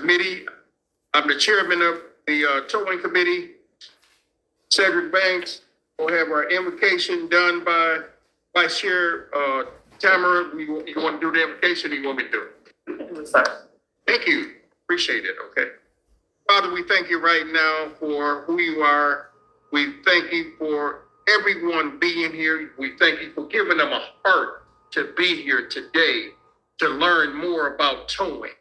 committee. I'm the chairman of the towing committee. Cedric Banks will have our invocation done by Vice Chair Tamara. You want to do the invocation, or you want me to do it? Thank you. Appreciate it. Okay. Father, we thank you right now for who you are. We thank you for everyone being here. We thank you for giving them a heart to be here today to learn more about towing.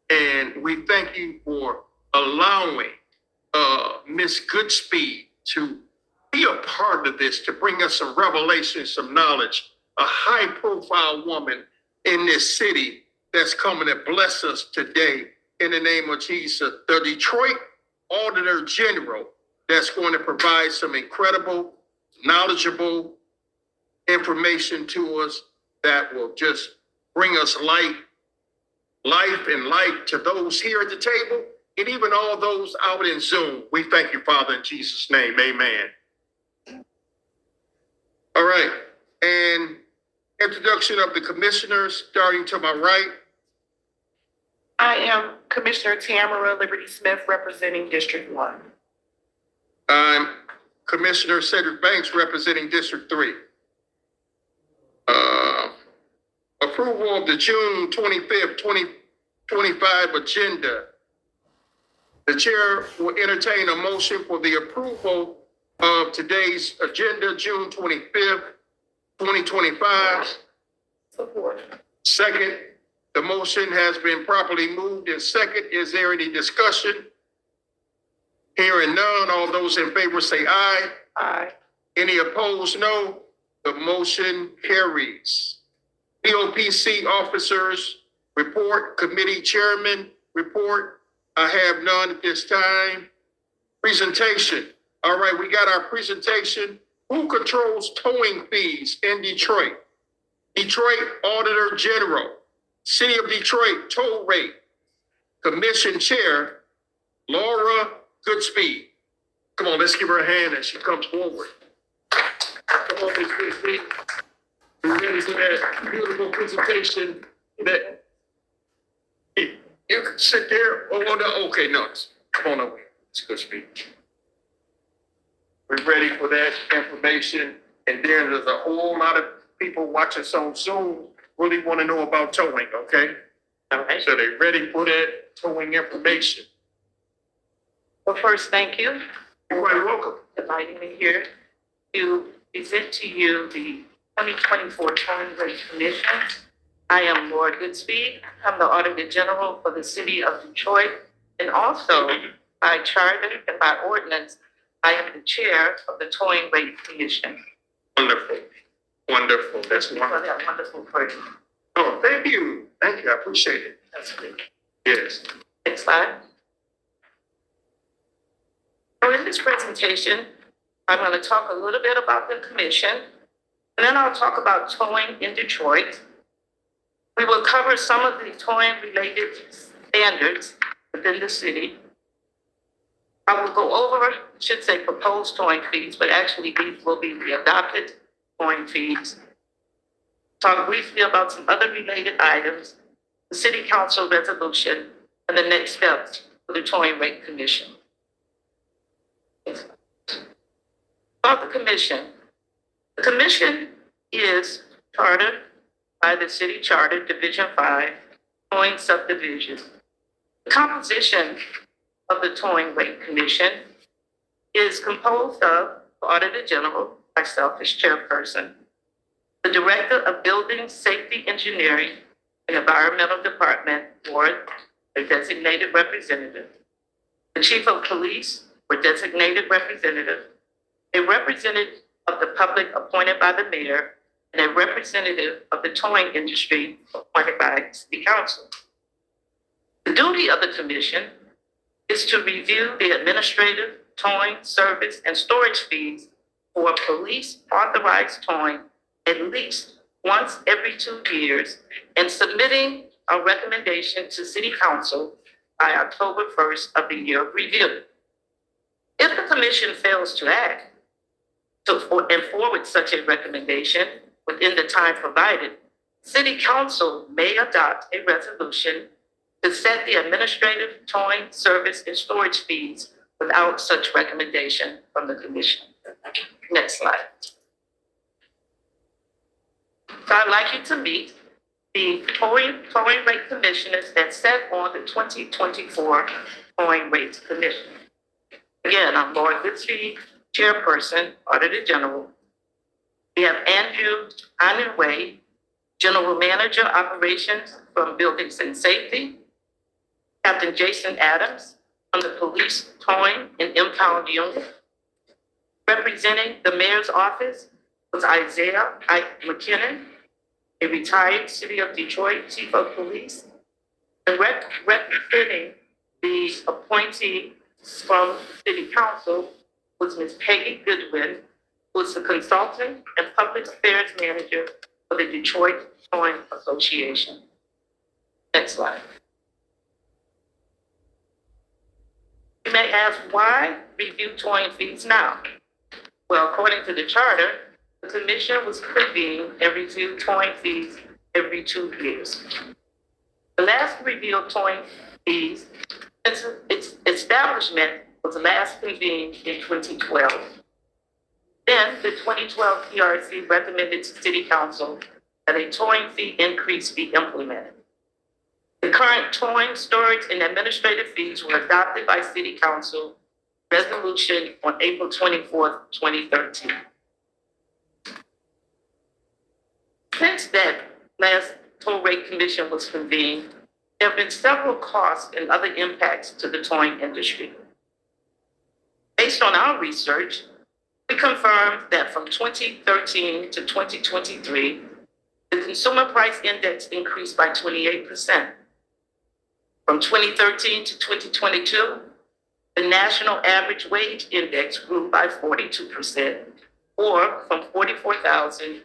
And we thank you for allowing Miss Goodspeed to be a part of this, to bring us some revelation, some knowledge, a high profile woman in this city that's coming to bless us today in the name of Jesus. The Detroit Auditor General that's going to provide some incredible, knowledgeable information to us that will just bring us life and light to those here at the table and even all those out in Zoom. We thank you, Father, in Jesus' name. Amen. All right. And introduction of the commissioners, starting to my right. I am Commissioner Tamara Liberty Smith, representing District 1. I'm Commissioner Cedric Banks, representing District 3. Approval of the June 25th, 2025 agenda. The chair will entertain a motion for the approval of today's agenda, June 25th, 2025. Support. Second, the motion has been properly moved and second. Is there any discussion? Hearing none, all those in favor say aye. Aye. Any opposed, no. The motion carries. BOPC officers report, committee chairman report. I have none at this time. Presentation. All right, we got our presentation. Who controls towing fees in Detroit? Detroit Auditor General, City of Detroit toll rate, Commission Chair, Laura Goodspeed. Come on, let's give her a hand as she comes forward. Come on, Ms. Goodspeed. We're ready for that beautiful presentation. That you can sit there. Oh, no, okay, no. Come on over here. It's Goodspeed. We're ready for that information. And then there's a whole lot of people watching us on Zoom really want to know about towing, okay? All right. So they're ready for that towing information. Well, first, thank you You're quite welcome. for inviting me here to present to you the 2024 Towing Rate Commission. I am Laura Goodspeed. I'm the Auditor General for the City of Detroit. And also, by charter and by ordinance, I am the chair of the Towing Rate Commission. Wonderful. Wonderful. That's For wonderful. that wonderful person. Oh, thank you. Thank you. I appreciate it. That's good. Yes. Next slide. So in this presentation, I'm going to talk a little bit about the commission, and then I'll talk about towing in Detroit. We will cover some of the towing-related standards within the city. I will go over, should say proposed towing fees, but actually these will be the adopted towing fees. Talk briefly about some other related items, the City Council resolution, and the next steps for the Towing Rate Commission. About the commission. The commission is chartered by the City Charter, Division 5, Towing Subdivision. The composition of the Towing Rate Commission is composed of the Auditor General, myself as chairperson, the Director of Building Safety Engineering and Environmental Department, or a designated representative, the Chief of Police, or designated representative, a representative of the public appointed by the mayor, and a representative of the towing industry appointed by City Council. The duty of the commission is to review the administrative, towing, service, and storage fees for police authorized towing at least once every 2 years and submitting a recommendation to City Council by October 1st of the year of review. If the commission fails to act and forward such a recommendation within the time provided, City Council may adopt a resolution to set the administrative towing service and storage fees without such recommendation from the commission. Next slide. So I'd like you to meet the towing rate commissioners that sat on the 2024 Towing Rates Commission. Again, I'm Laura Goodspeed, Chairperson, Auditor General. We have Andrew Ananway, General Manager, Operations from Buildings and Safety. Captain Jason Adams from the Police Towing and Impound Unit. Representing the Mayor's Office was Isaiah McKinnon, a retired City of Detroit Chief of Police. And representing the appointee from City Council was Ms. Peggy Goodwin, who is the Consultant and Public Affairs Manager for the Detroit Towing Association. Next slide. You may ask, why review towing fees now? Well, according to the charter, the commission was convened and reviewed towing fees every 2 years. The last review of towing fees since its establishment was last convened in 2012. Then the 2012 PRC recommended to City Council that a towing fee increase be implemented. The current towing, storage, and administrative fees were adopted by City Council resolution on April 24th, 2013. Since that last toll rate commission was convened, there have been several costs and other impacts to the towing industry. Based on our research, we confirmed that from 2013 to 2023, the Consumer Price Index increased by 28%. From 2013 to 2022, the National Average Wage Index grew by 42%, or from $44,000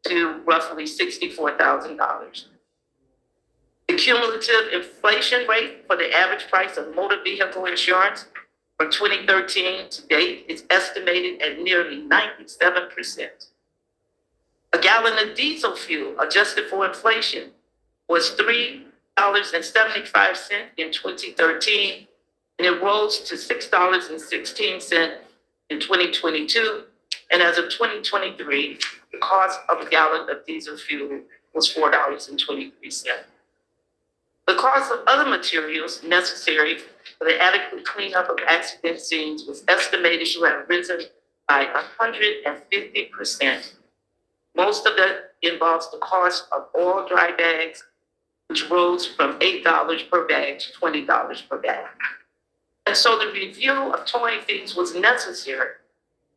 to roughly $64,000. The cumulative inflation rate for the average price of motor vehicle insurance from 2013 to date is estimated at nearly 97%. A gallon of diesel fuel adjusted for inflation was $3.75 in 2013, and it rose to $6.16 in 2022. And as of 2023, the cost of a gallon of diesel fuel was $4.23. The cost of other materials necessary for the adequate cleanup of accident scenes was estimated to have risen by 150%. Most of that involves the cost of all dry bags, which rose from $8 per bag to $20 per bag. And so the review of towing fees was necessary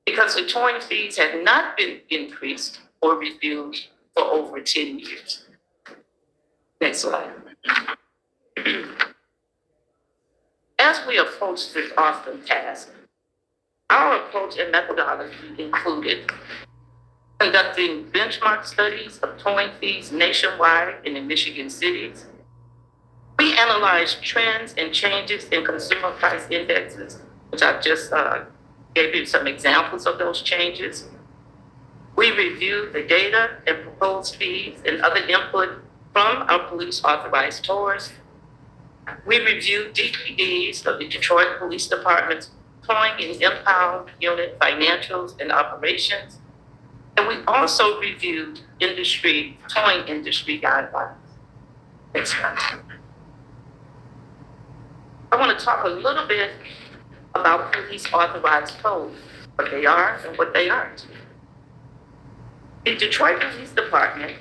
because the towing fees had not been increased or reviewed for over 10 years. Next slide. As we approach this awesome task, our approach and methodology included conducting benchmark studies of towing fees nationwide and in Michigan cities. We analyzed trends and changes in consumer price indexes, which I just gave you some examples of those changes. We reviewed the data and proposed fees and other input from our police authorized towers. We reviewed DPDs of the Detroit Police Department's towing and impound unit financials and operations. And we also reviewed towing industry guidelines. Next slide. I want to talk a little bit about police authorized tolls, what they are and what they aren't. The Detroit Police Department,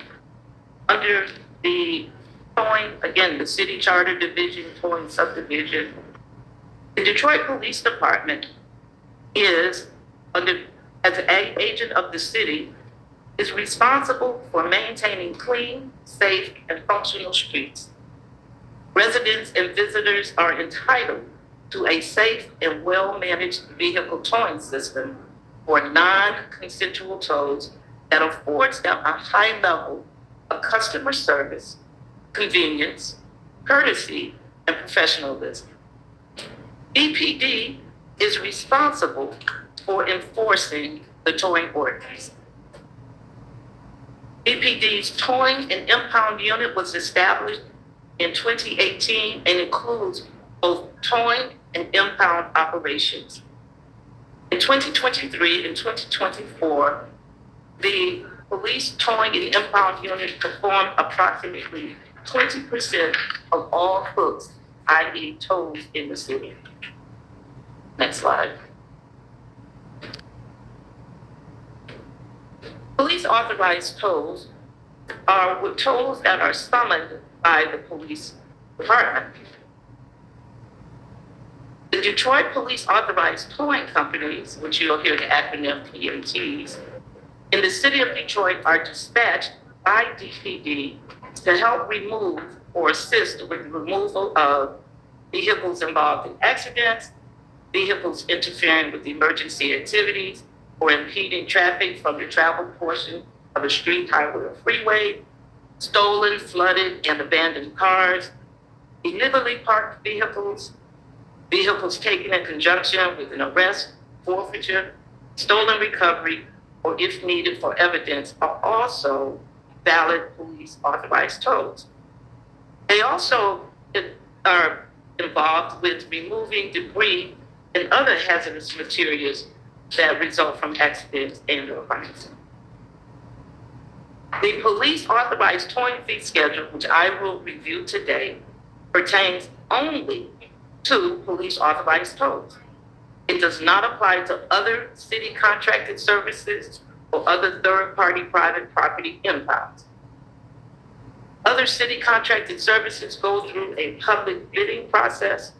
under the towing, again, the city charter division, towing subdivision, the Detroit Police Department is, as an agent of the city, is responsible for maintaining clean, safe, and functional streets. Residents and visitors are entitled to a safe and well-managed vehicle towing system for non-consensual tows that affords them a high level of customer service, convenience, courtesy, and professionalism. BPD is responsible for enforcing the towing ordinance. BPD's towing and impound unit was established in 2018 and includes both towing and impound operations. In 2023 and 2024, the police towing and impound unit performed approximately 20% of all hooks, i.e. tows in the city. Next slide. Police authorized tows are with tows that are summoned by the police department. The Detroit Police Authorized Towing Companies, which you'll hear the acronym PATs, in the city of Detroit are dispatched by DPD to help remove or assist with the removal of vehicles involved in accidents, vehicles interfering with emergency activities, or impeding traffic from the travel portion of a street, highway, or freeway, stolen, flooded, and abandoned cars, illegally parked vehicles, vehicles taken in conjunction with an arrest, forfeiture, stolen recovery, or if needed for evidence, are also valid police authorized tows. They also are involved with removing debris and other hazardous materials that result from accidents and or crimes. The police authorized towing fee schedule, which I will review today, pertains only to police authorized tows. It does not apply to other city contracted services or other third-party private property impounds. Other city contracted services go through a public bidding process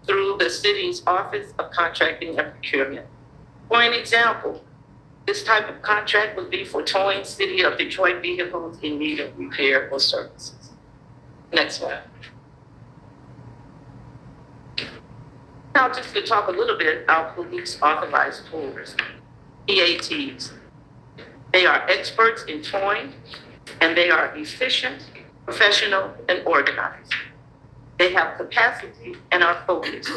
through the city's Office of Contracting and Procurement. For an example, this type of contract would be for towing City of Detroit vehicles in need of repair or services. Next slide. Now, just to talk a little bit about police authorized towers, PATs. They are experts in towing, and they are efficient, professional, and organized. They have capacity and are focused.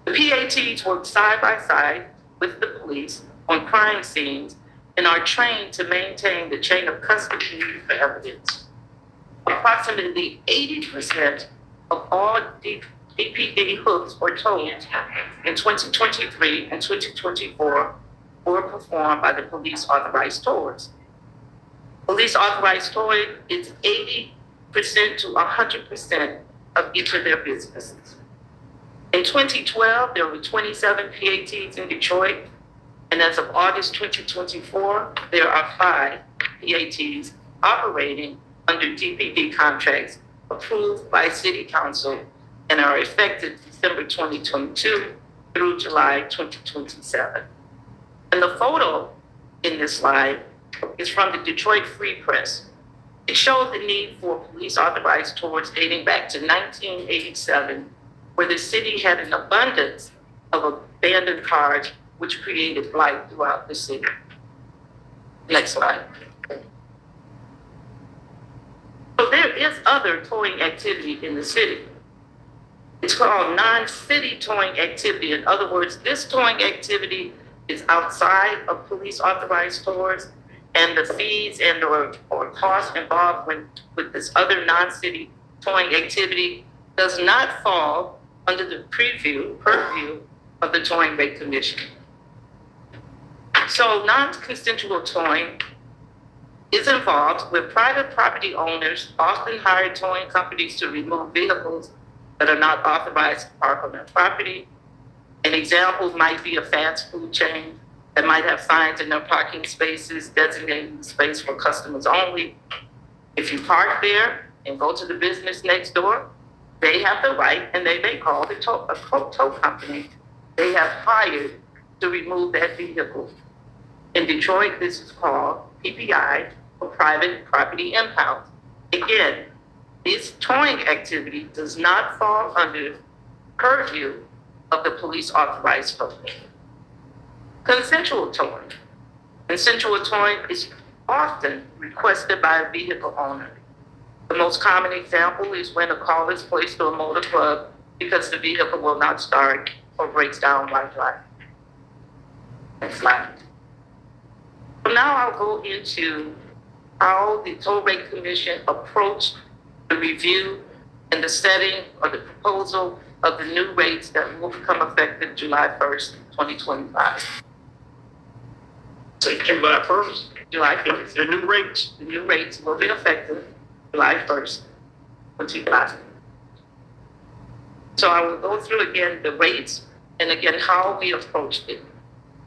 The PATs work side by side with the police on crime scenes and are trained to maintain the chain of custody for evidence. Approximately 80% of all DPD hooks or tows in 2023 and 2024 were performed by the police authorized towers. Police authorized towing is 80% to 100% of each of their businesses. In 2012, there were 27 PATs in Detroit, and as of August 2024, there are 5 PATs operating under DPD contracts approved by City Council and are effective December 2022 through July 2027. And the photo in this slide is from the Detroit Free Press. It shows the need for police authorized tours dating back to 1987, where the city had an abundance of abandoned cars, which created blight throughout the city. Next slide. So there is other towing activity in the city. It's called non-city towing activity. In other words, this towing activity is outside of police authorized tours, and the fees and or costs involved with this other non-city towing activity does not fall under the purview of the Towing Rate Commission. So non-consensual towing is involved with private property owners often hire towing companies to remove vehicles that are not authorized to park on their property. An example might be a fast food chain that might have signs in their parking spaces designating the space for customers only. If you park there and go to the business next door, they have the right, and they may call the tow company they have hired to remove that vehicle. In Detroit, this is called PPI, or private property impound. Again, this towing activity does not fall under purview of the police authorized towing. Consensual towing. Consensual towing is often requested by a vehicle owner. The most common example is when a call is placed to a motor club because the vehicle will not start or breaks down while driving. Next slide. So now I'll go into how the Toll Rate Commission approached the review and the setting or the proposal of the new rates that will become effective July 1st, 2025. Say July first, July 1st. the new rates. The new rates will be effective July 1st, 2025. So I will go through again the rates and again how we approached it.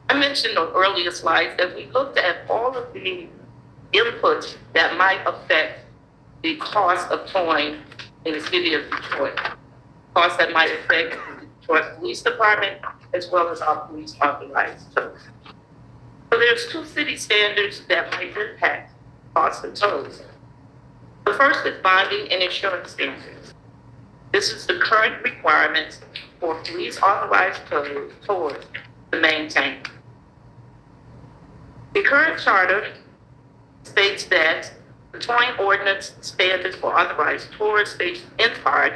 I mentioned on earlier slides that we looked at all of the inputs that might affect the cost of towing in the city of Detroit. Costs that might affect the Detroit Police Department as well as our police authorized tows. So there's two city standards that might impact cost of tows. The first is bonding and insurance standards. This is the current requirements for police authorized towers to maintain. The current charter states that the towing ordinance standards for authorized tours states in part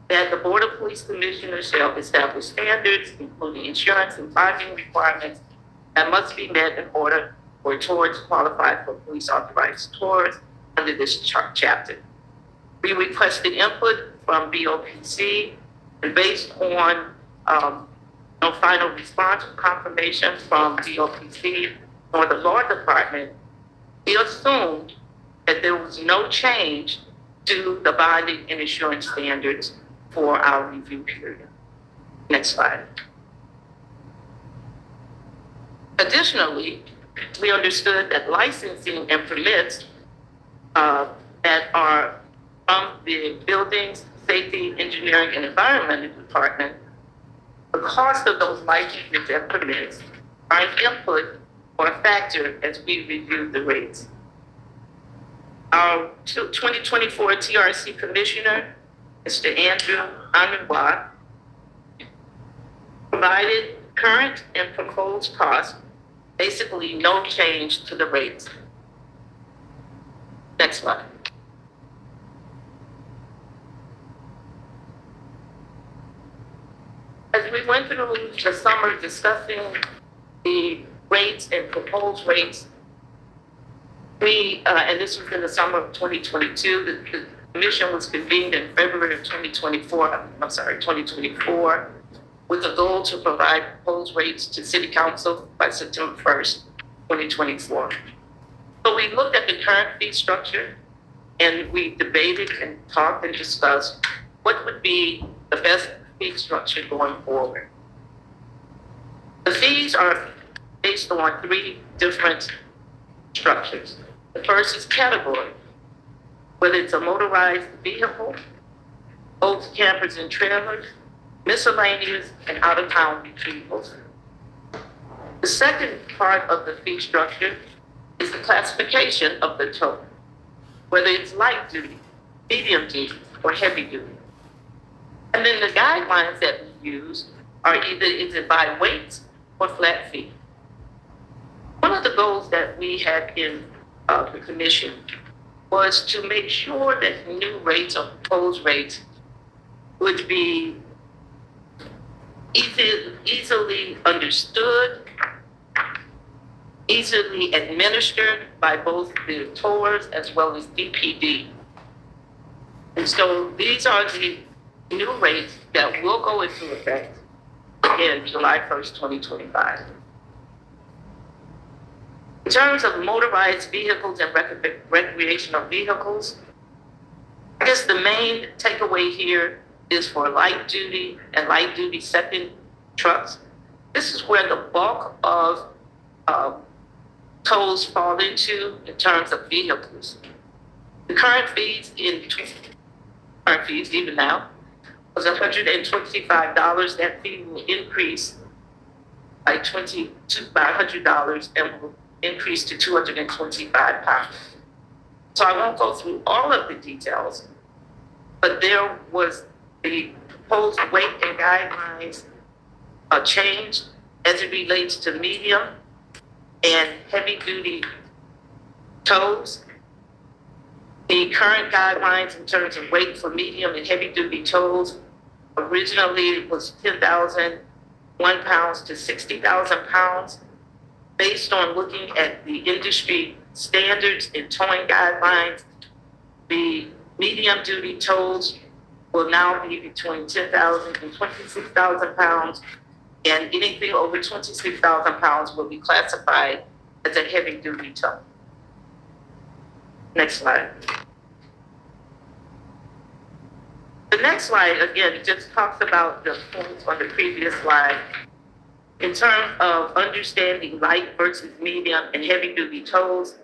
that the Board of Police Commissioners shall establish standards, including insurance and bonding requirements that must be met in order for tours to qualify for police authorized tours under this chapter. We requested input from BOPC, and based on no final response or confirmation from BOPC or the law department, we assumed that there was no change to the bonding and insurance standards for our review period. Next slide. Additionally, we understood that licensing and permits that are from the Buildings, Safety, Engineering, and Environmental Department, the cost of those licenses and permits are an input or a factor as we review the rates. Our 2024 TRC Commissioner, Mr. Andrew Anwar, provided current and proposed costs, basically no change to the rates. Next slide. As we went through the summer discussing the rates and proposed rates, and this was in the summer of 2022, the commission was convened in February of 2024, with a goal to provide proposed rates to City Council by September 1st, 2024. So we looked at the current fee structure and we debated and talked and discussed what would be the best fee structure going forward. The fees are based on three different structures. The first is category, whether it's a motorized vehicle, both campers and trailers, miscellaneous, and out-of-town retrievals. The second part of the fee structure is the classification of the tow, whether it's light duty, medium duty, or heavy duty. And then the guidelines that we use are either is it by weight or flat fee. One of the goals that we had in the commission was to make sure that new rates or proposed rates would be easily understood, easily administered by both the towers as well as DPD. And so these are the new rates that will go into effect in July 1st, 2025. In terms of motorized vehicles and recreational vehicles, I guess the main takeaway here is for light duty and light duty second trucks. This is where the bulk of tolls fall into in terms of vehicles. The current fees even now was $125. That fee will increase by $100 and will increase to £225. So I won't go through all of the details, but there was the proposed weight and guidelines changed as it relates to medium and heavy duty tows. The current guidelines in terms of weight for medium and heavy duty tows originally was 10,001 pounds to 60,000 pounds. Based on looking at the industry standards and towing guidelines, the medium duty tows will now be between 10,000 and 26,000 pounds, and anything over 26,000 pounds will be classified as a heavy-duty tow. Next slide. The next slide, again, just talks about the points on the previous slide. In terms of understanding light versus medium and heavy-duty tows,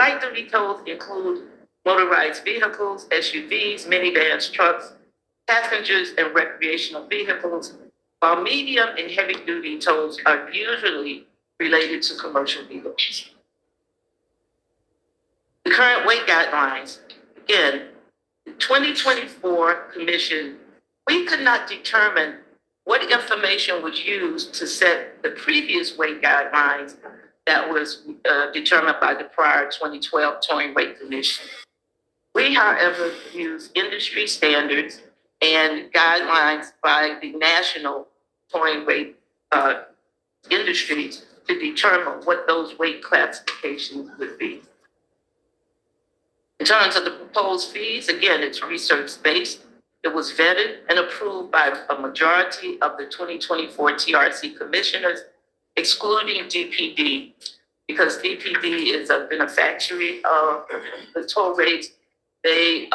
light-duty tows include motorized vehicles, SUVs, minivans, trucks, passengers, and recreational vehicles, while medium and heavy-duty tows are usually related to commercial vehicles. The current weight guidelines, again, the 2024 Commission, we could not determine what information was used to set the previous weight guidelines that was determined by the prior 2012 Towing Weight Commission. We, however, use industry standards and guidelines by the national towing weight industries to determine what those weight classifications would be. In terms of the proposed fees, again, it's research-based. It was vetted and approved by a majority of the 2024 TRC commissioners, excluding DPD, because DPD is a beneficiary of the toll rates. They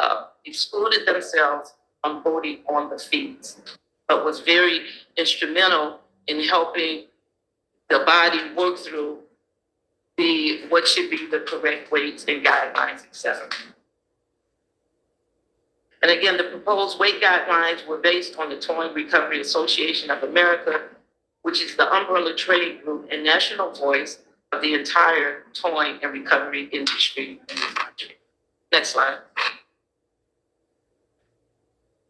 excluded themselves from voting on the fees, but was very instrumental in helping the body work through what should be the correct weights and guidelines, et cetera. And again, the proposed weight guidelines were based on the Towing Recovery Association of America, which is the umbrella trade group and national voice of the entire towing and recovery industry in this country. Next slide.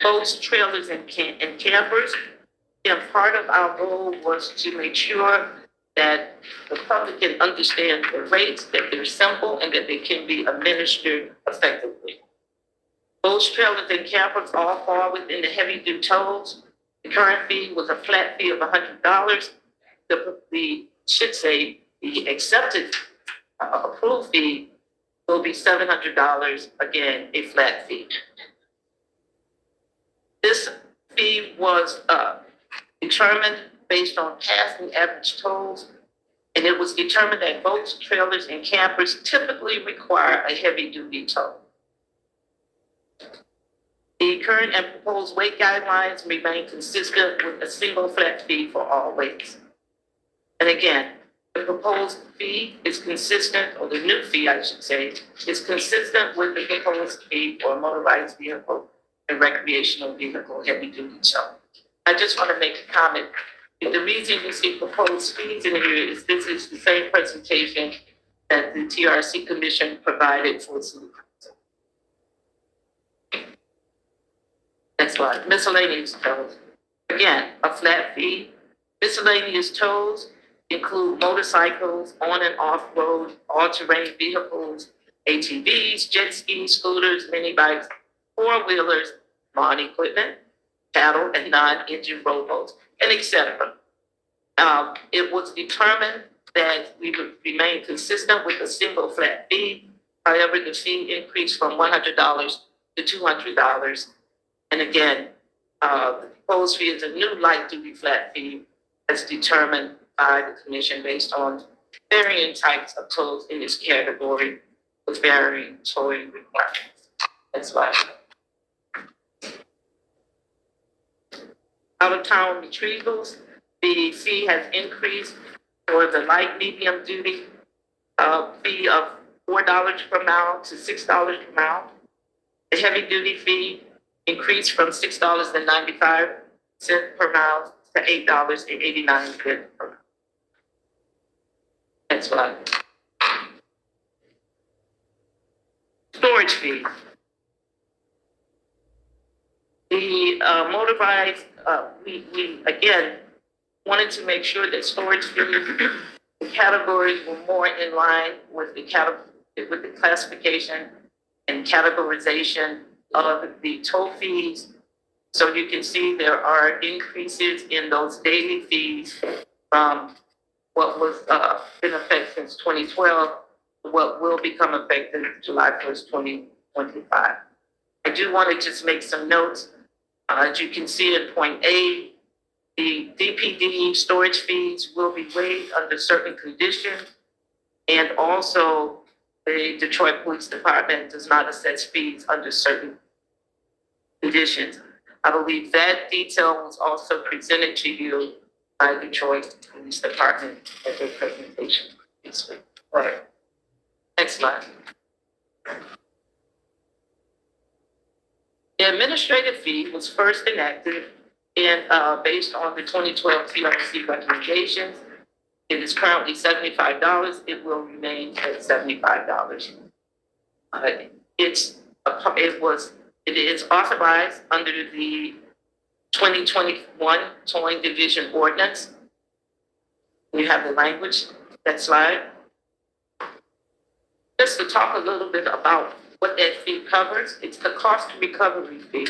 Boats, trailers, and campers. And part of our goal was to make sure that the public can understand the rates, that they're simple, and that they can be administered effectively. Boats, trailers, and campers all fall within the heavy-duty tolls. The current fee was a flat fee of $100. The accepted approved fee will be $700, again, a flat fee. This fee was determined based on past and average tolls, and it was determined that boats, trailers, and campers typically require a heavy-duty tow. The current and proposed weight guidelines remain consistent with a single flat fee for all weights. And again, the proposed fee is consistent, or the new fee, I should say, is consistent with the proposed fee for a motorized vehicle and recreational vehicle heavy-duty tow. I just want to make a comment. The reason you see proposed fees in here is this is the same presentation that the TRC Commission provided for City Council. Next slide. Miscellaneous tolls. Again, a flat fee. Miscellaneous tolls include motorcycles, on and off-road, all-terrain vehicles, ATVs, jet skis, scooters, mini bikes, four-wheelers, lawn equipment, cattle and non-engine rowboats, and etc. It was determined that we would remain consistent with a single flat fee. However, the fee increased from $100 to $200. And again, the proposed fee is a new light-duty flat fee as determined by the Commission based on varying types of tolls in this category with varying towing requirements. Next slide. Out-of-town retrievals, the fee has increased for the light medium duty fee of $4 per mile to $6 per mile. The heavy duty fee increased from $6.95 per mile to $8.89 per mile. Next slide. Storage fee. The motorized, we again wanted to make sure that storage fee categories were more in line with the classification and categorization of the toll fees. So you can see there are increases in those daily fees from what was in effect since 2012 to what will become effective July 1st, 2025. I do want to just make some notes. As you can see in point A, the DPD storage fees will be waived under certain conditions. And also, the Detroit Police Department does not assess fees under certain conditions. I believe that detail was also presented to you by Detroit Police Department at their presentation this week. Right. Next slide. The administrative fee was first enacted based on the 2012 TRC recommendations. It is currently $75. It will remain at $75. It is authorized under the 2021 Towing Division Ordinance. You have the language, next slide. Just to talk a little bit about what that fee covers, it's the cost recovery fee.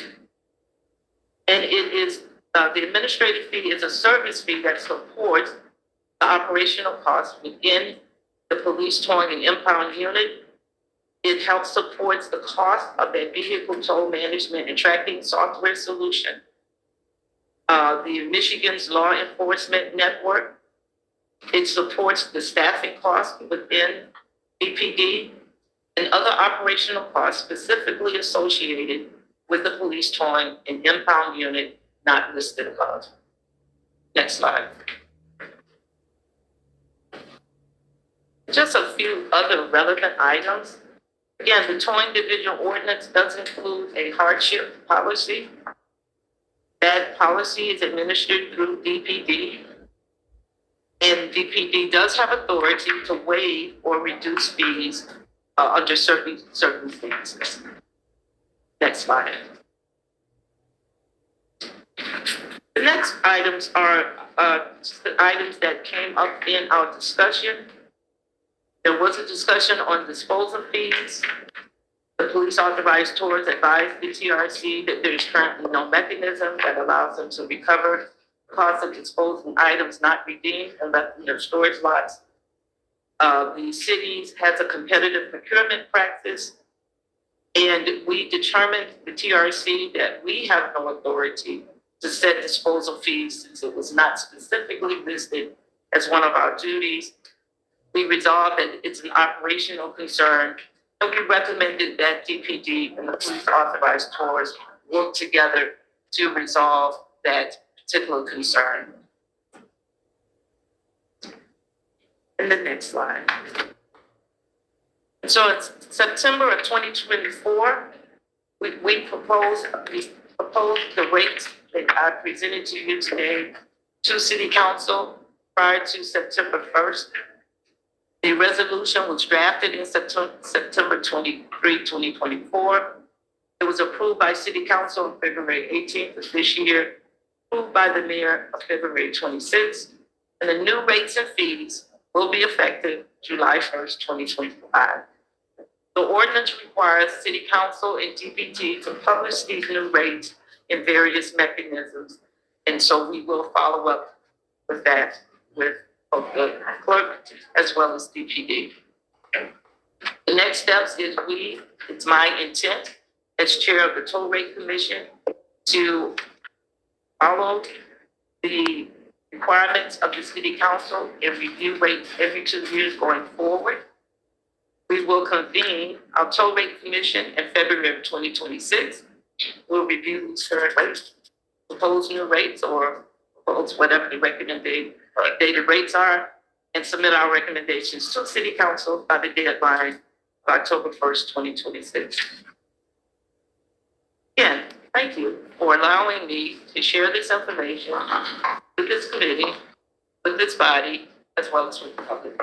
And it is, the administrative fee is a service fee that supports the operational costs within the police towing and impound unit. It helps supports the cost of that vehicle tow management and tracking software solution. The Michigan's law enforcement network. It supports the staffing costs within DPD and other operational costs specifically associated with the police towing and impound unit not listed above. Next slide. Just a few other relevant items. Again, the towing division ordinance does include a hardship policy. That policy is administered through DPD. And DPD does have authority to waive or reduce fees under certain circumstances. Next slide. The next items are the items that came up in our discussion. There was a discussion on disposal fees. The police authorized tours advised the TRC that there is currently no mechanism that allows them to recover the cost of disposing items not redeemed and left in their storage lots. The cities has a competitive procurement practice, and we determined, the TRC, that we have no authority to set disposal fees since it was not specifically listed as one of our duties. We resolved that it's an operational concern, and we recommended that DPD and the police authorized tours work together to resolve that particular concern. And the next slide. So in September of 2024, we proposed the rates that I presented to you today to City Council prior to September 1st. The resolution was drafted in September 23, 2024. It was approved by City Council on February 18th of this year, approved by the mayor on February 26th, and the new rates and fees will be effective July 1st, 2025. The ordinance requires City Council and DPD to publish these new rates in various mechanisms, and so we will follow up with that with both the clerk as well as DPD. The next steps is it's my intent as chair of the Toll Rate Commission to follow the requirements of the City Council and review rates every 2 years going forward. We will convene our Toll Rate Commission in February of 2026. We'll review these current rates, propose new rates, or propose whatever the recommended updated rates are, and submit our recommendations to City Council by the deadline of October 1st, 2026. Again, thank you for allowing me to share this information with this committee, with this body, as well as with the public.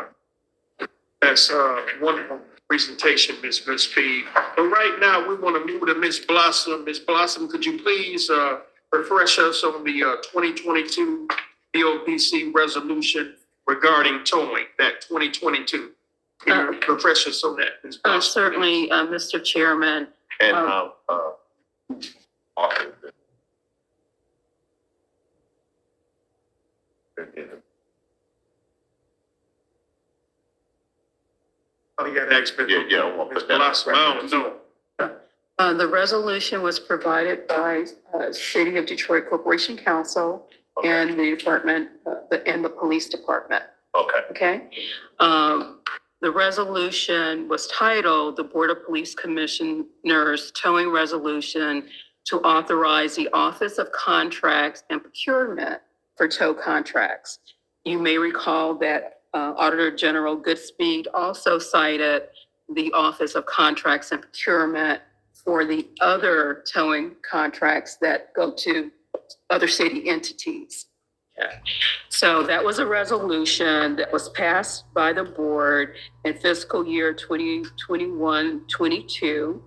That's a wonderful presentation, Ms. P. But right now, we want to move to Ms. Blossom. Ms. Blossom, could you please refresh us on the 2022 BOPC resolution regarding towing, that 2022? Can you refresh us on that, Ms. Blossom? Certainly, Mr. Chairman. And Oh, you got to ask me. yeah, I won't Ms. put that. Blossom, I don't know. The resolution was provided by City of Detroit Corporation Council and the department, and the police department. Okay. Okay. The resolution was titled the Board of Police Commissioners Towing Resolution to authorize the Office of Contracts and Procurement for tow contracts. You may recall that Auditor General Goodspeed also cited the Office of Contracts and Procurement for the other towing contracts that go to other city entities. So that was a resolution that was passed by the board in fiscal year 2021-22.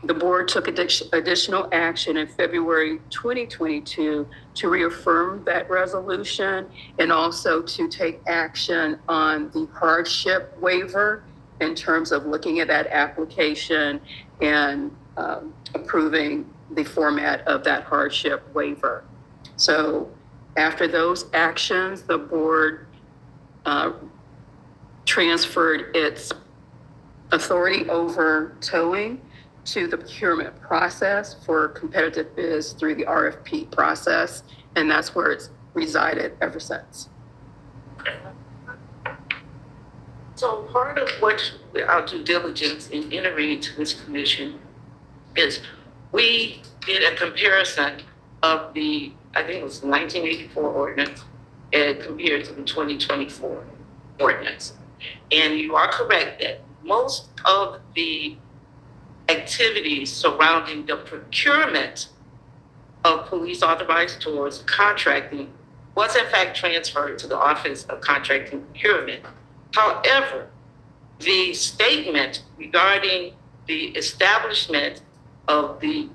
The board took additional action in February 2022 to reaffirm that resolution and also to take action on the hardship waiver in terms of looking at that application and approving the format of that hardship waiver. So after those actions, the board transferred its authority over towing to the procurement process for competitive bids through the RFP process, and that's where it's resided ever since. So part of what our due diligence in entering into this commission is we did a comparison of the, I think it was 1984 ordinance and compared to the 2024 ordinance. And you are correct that most of the activities surrounding the procurement of police authorized tours contracting was in fact transferred to the Office of Contracting and Procurement. However, the statement regarding the establishment of the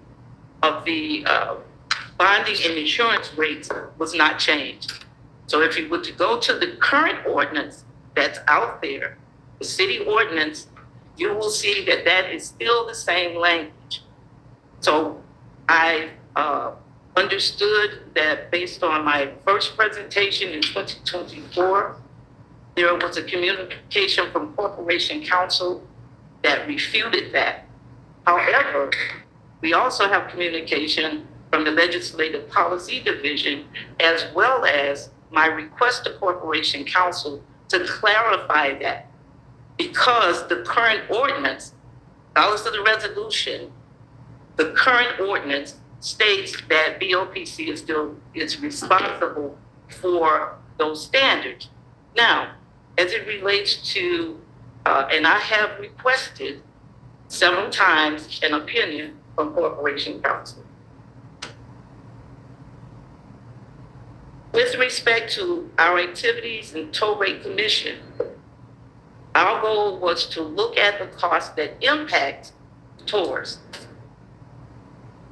bonding and insurance rates was not changed. So if you were to go to the current ordinance that's out there, the city ordinance, you will see that that is still the same language. So I understood that based on my first presentation in 2024, there was a communication from Corporation Counsel that refuted that. However, we also have communication from the Legislative Policy Division, as well as my request to Corporation Counsel to clarify that, because the current ordinance, regardless of the resolution, the current ordinance states that BOPC is responsible for those standards. Now, as it relates to, and I have requested several times an opinion from Corporation Counsel. With respect to our activities in Toll Rate Commission, our goal was to look at the costs that impact tours.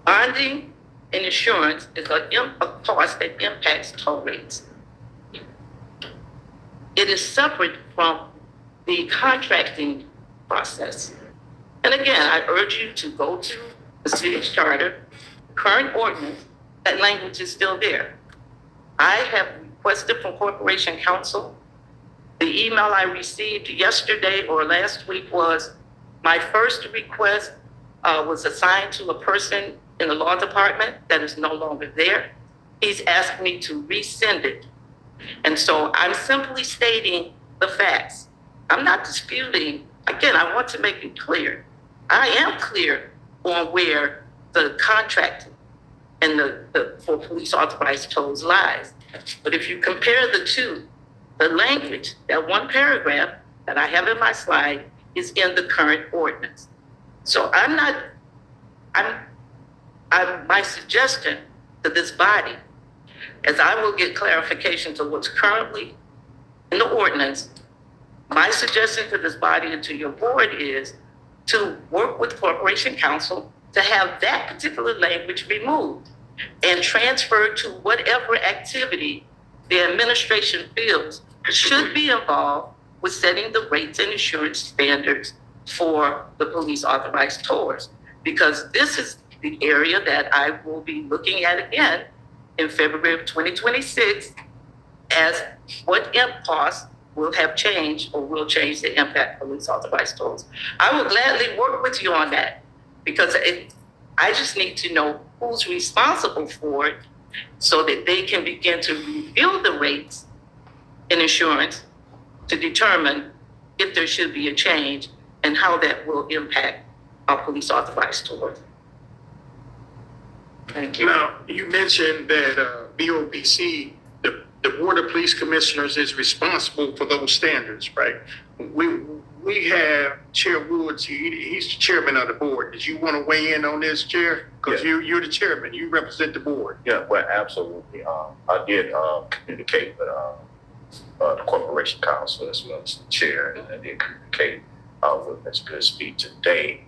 Bonding and insurance is a cost that impacts toll rates. It is separate from the contracting process. And again, I urge you to go to the city's charter, current ordinance, that language is still there. I have requested from Corporation Counsel. The email I received yesterday or last week was my first request was assigned to a person in the law department that is no longer there. He's asked me to resend it. And so I'm simply stating the facts. I'm not disputing. Again, I want to make it clear. I am clear on where the contract and the for police authorized tolls lies. But if you compare the two, the language, that one paragraph that I have in my slide is in the current ordinance. So my suggestion to this body, as I will get clarification to what's currently in the ordinance, my suggestion to this body and to your board is to work with Corporation Counsel to have that particular language removed and transferred to whatever activity the administration feels should be involved with setting the rates and insurance standards for the police authorized tours. Because this is the area that I will be looking at again in February of 2026 as what costs will have changed or will change the impact police authorized tours. I will gladly work with you on that because I just need to know who's responsible for it so that they can begin to review the rates in insurance to determine if there should be a change and how that will impact our police authorized stores. Thank you. Now, you mentioned that BOPC, the Board of Police Commissioners is responsible for those standards, right? We have Chair Woods, he's the chairman of the board. Did you want to weigh in on this, Chair? Because you're the chairman, you represent the board. Yeah, well, absolutely. I did communicate with the Corporation Council as well as the chair, and I did communicate with Ms. Goodspeed today.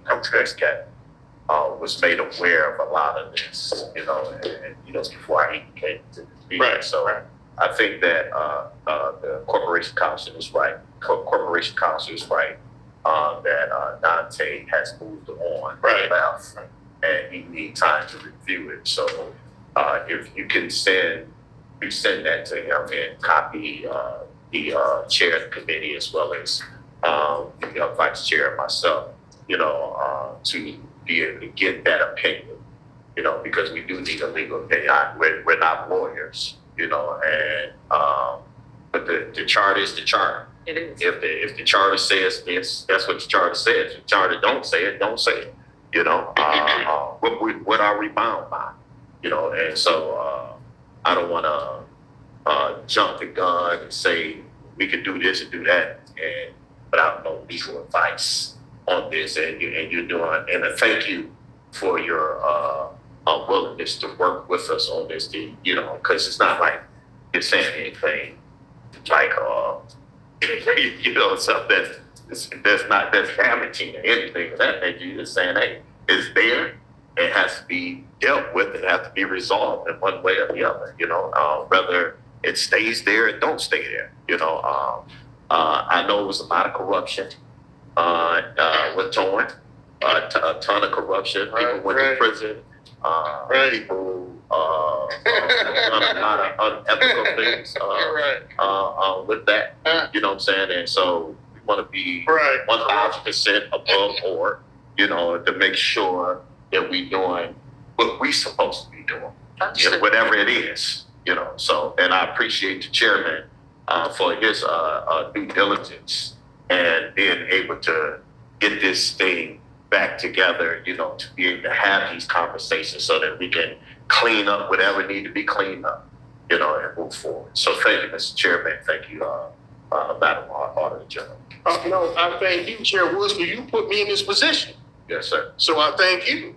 Was made aware of a lot of this, before I even came to this meeting. Right. So I think that the Corporation Council is right. Corporation Council is right that Dante has moved on. Right. Left, and he needs time to review it. So if you can send that to him and copy the chair of the committee as well as the vice chair and myself, to be able to get that opinion, because we do need a legal opinion. We're not lawyers, and but the charter is the charter. It is. If the charter says this, that's what the charter says. If the charter don't say it, don't say it. What are we bound by? And so I don't want to jump the gun and say we can do this and do that, and without no legal advice on this. And you're doing. And a thank you for your willingness to work with us on this, because it's not like you're saying anything like something that's damaging or anything of that nature. You're just saying, hey, it's there. It has to be dealt with. It has to be resolved in one way or the other. Whether it stays there or don't stay there. I know it was a lot of corruption with Torn, a ton of corruption. People went to prison. People done a lot of unethical things with that. You know what I'm saying? And so we want to be 1,000% above board, to make sure that we doing what we supposed to be doing, whatever it is, So, and I appreciate the chairman for his due diligence and being able to get this thing back together, to be able to have these conversations so that we can clean up whatever need to be cleaned up, and move forward. So thank you, Mr. Chairman. Thank you, Madam Auditor General. No, I thank you, Chair Woods, because you put me in this position. Yes, sir. So I thank you.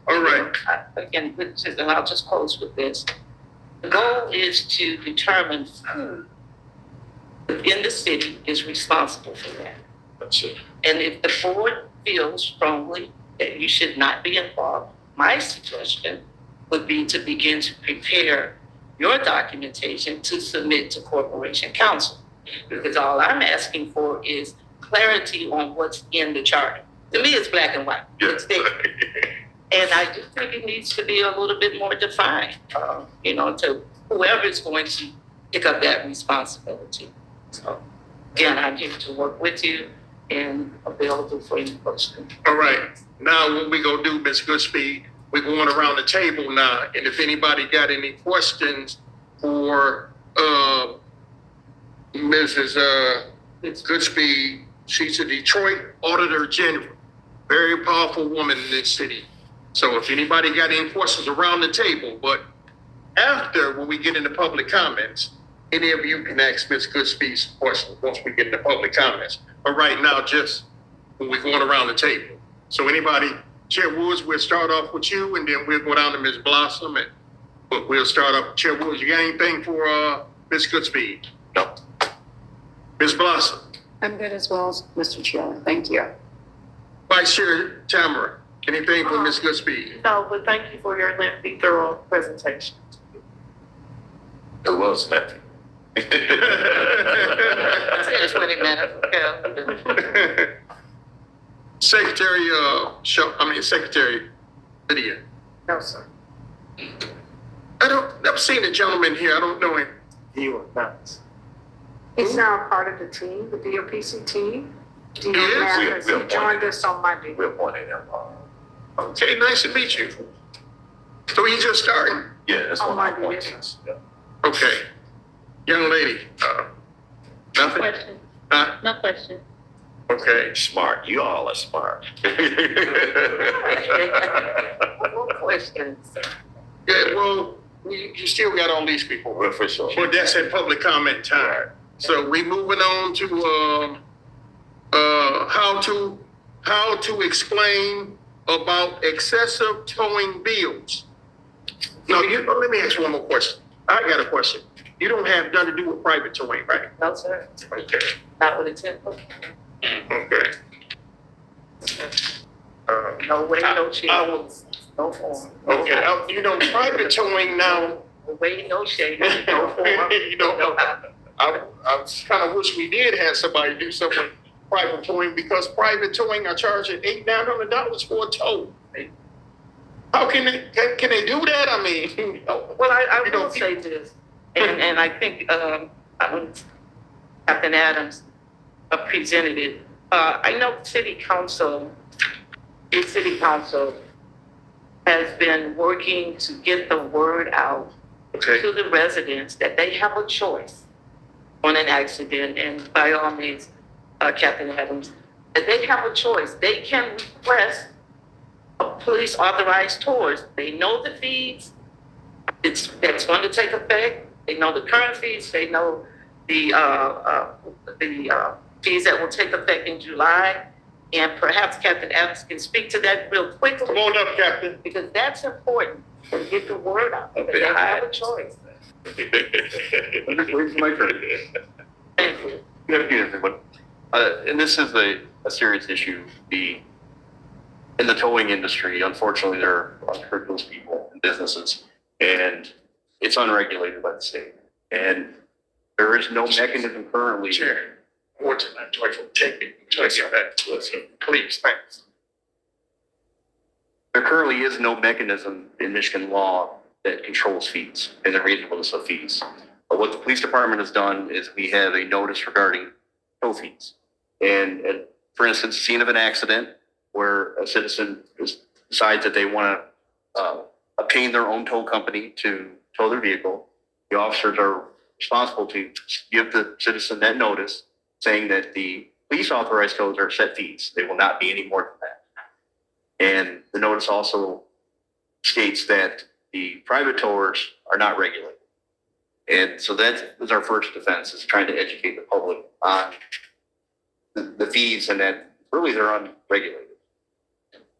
All right. Again, and I'll just close with this. The goal is to determine who in the city is responsible for that. That's it. And if the board feels strongly that you should not be involved, my suggestion would be to begin to prepare your documentation to submit to Corporation Council. Because all I'm asking for is clarity on what's in the charter. To me, it's black and white. It's there. And I do think it needs to be a little bit more defined, to whoever is going to pick up that responsibility. So, again, I'm here to work with you and available for any questions. All right. Now, what we gonna do, Ms. Goodspeed, we're going around the table now, and if anybody got any questions for Mrs. Goodspeed, she's a Detroit Auditor General, very powerful woman in this city. So if anybody got any questions around the table, but after, when we get into public comments, any of you can ask Ms. Goodspeed some questions once we get into public comments. But right now, just when we're going around the table. So anybody, Chair Woods, we'll start off with you, and then we'll go down to Ms. Blossom, but we'll start off. Chair Woods, you got anything for Ms. Goodspeed? No. Ms. Blossom? I'm good as well, Mr. Chair. Thank you. Vice Chair Tamara, anything for Ms. Goodspeed? No, but thank you for your lengthy, thorough presentation. It was nothing. 20 minutes. Okay. Secretary Lydia. No, sir. I've seen the gentleman here. I don't know him. He was not. He's now part of the team, the DOPC team. Yes, He joined us on Monday. We appointed him Okay, nice to meet you. So you just starting? Yeah, that's Oh, one my of my points. Yeah. Okay. Young lady, nothing? Question. Huh? No question. Okay. Smart. You all are smart. More questions. Yeah, well, you still got all these people. Well, for sure. But that's in public comment time. So we moving on to, how to explain about excessive towing bills. No, let me ask you one more question. I got a question. You don't have nothing to do with private towing, right? No, sir. Okay. Not with a 10-foot. Okay. No way, no shade. I will- No form. Okay, private towing now, No way, no shade. No form. I kind of wish we did have somebody do something with private towing because private towing are charging $800-900 for a tow. How can they do that? I mean, Well, I will say this, and I think Captain Adams presented it. I know City Council has been working to get the word out okay, to the residents that they have a choice on an accident, and by all means, Captain Adams, that they have a choice. They can request a police authorized tours. They know the fees. That's going to take effect. They know the current fees. They know the fees that will take effect in July. And perhaps Captain Adams can speak to that real quickly. come on up, Captain. Because that's important to get the word out. That they have a choice. Where's my turn? Thank you. Good afternoon, everyone. And this is a serious issue. In the towing industry, unfortunately, there are unscrupulous people and businesses, and it's unregulated by the state. And there is no mechanism currently. Chair, more tonight, joyful, take me, please, thanks. There currently is no mechanism in Michigan law that controls fees and the reasonableness of fees. But what the police department has done is we have a notice regarding tow fees. And for instance, scene of an accident where a citizen decides that they want to obtain their own tow company to tow their vehicle, the officers are responsible to give the citizen that notice saying that the police authorized tows are set fees. They will not be any more than that. And the notice also states that the private towers are not regulated. And so that was our first defense, is trying to educate the public on the fees and that really they're unregulated.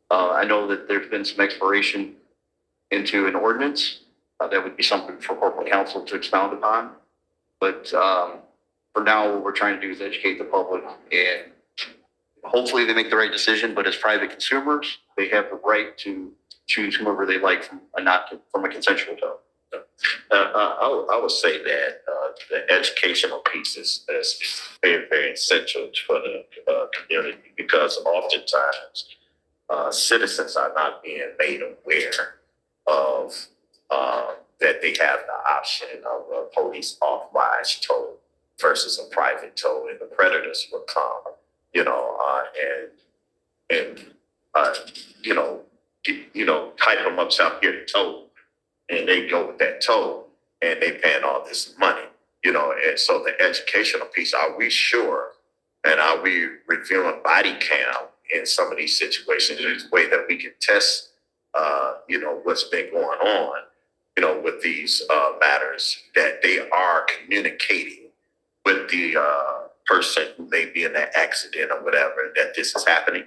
I know that there's been some exploration into an ordinance. That would be something for corporate counsel to expound upon. But for now, what we're trying to do is educate the public, and hopefully they make the right decision. But as private consumers, they have the right to choose whomever they like from a consensual tow. I would say that the educational piece is very, very essential for the community because oftentimes citizens are not being made aware of that they have the option of a police authorized tow versus a private tow, and the predators will come, type them up, out here to tow, and they go with that tow, and they paying all this money, and so the educational piece, are we sure, and are we reviewing body cam in some of these situations? There's a way that we can test, what's been going on, with these matters, that they are communicating with the person who may be in that accident or whatever, that this is happening.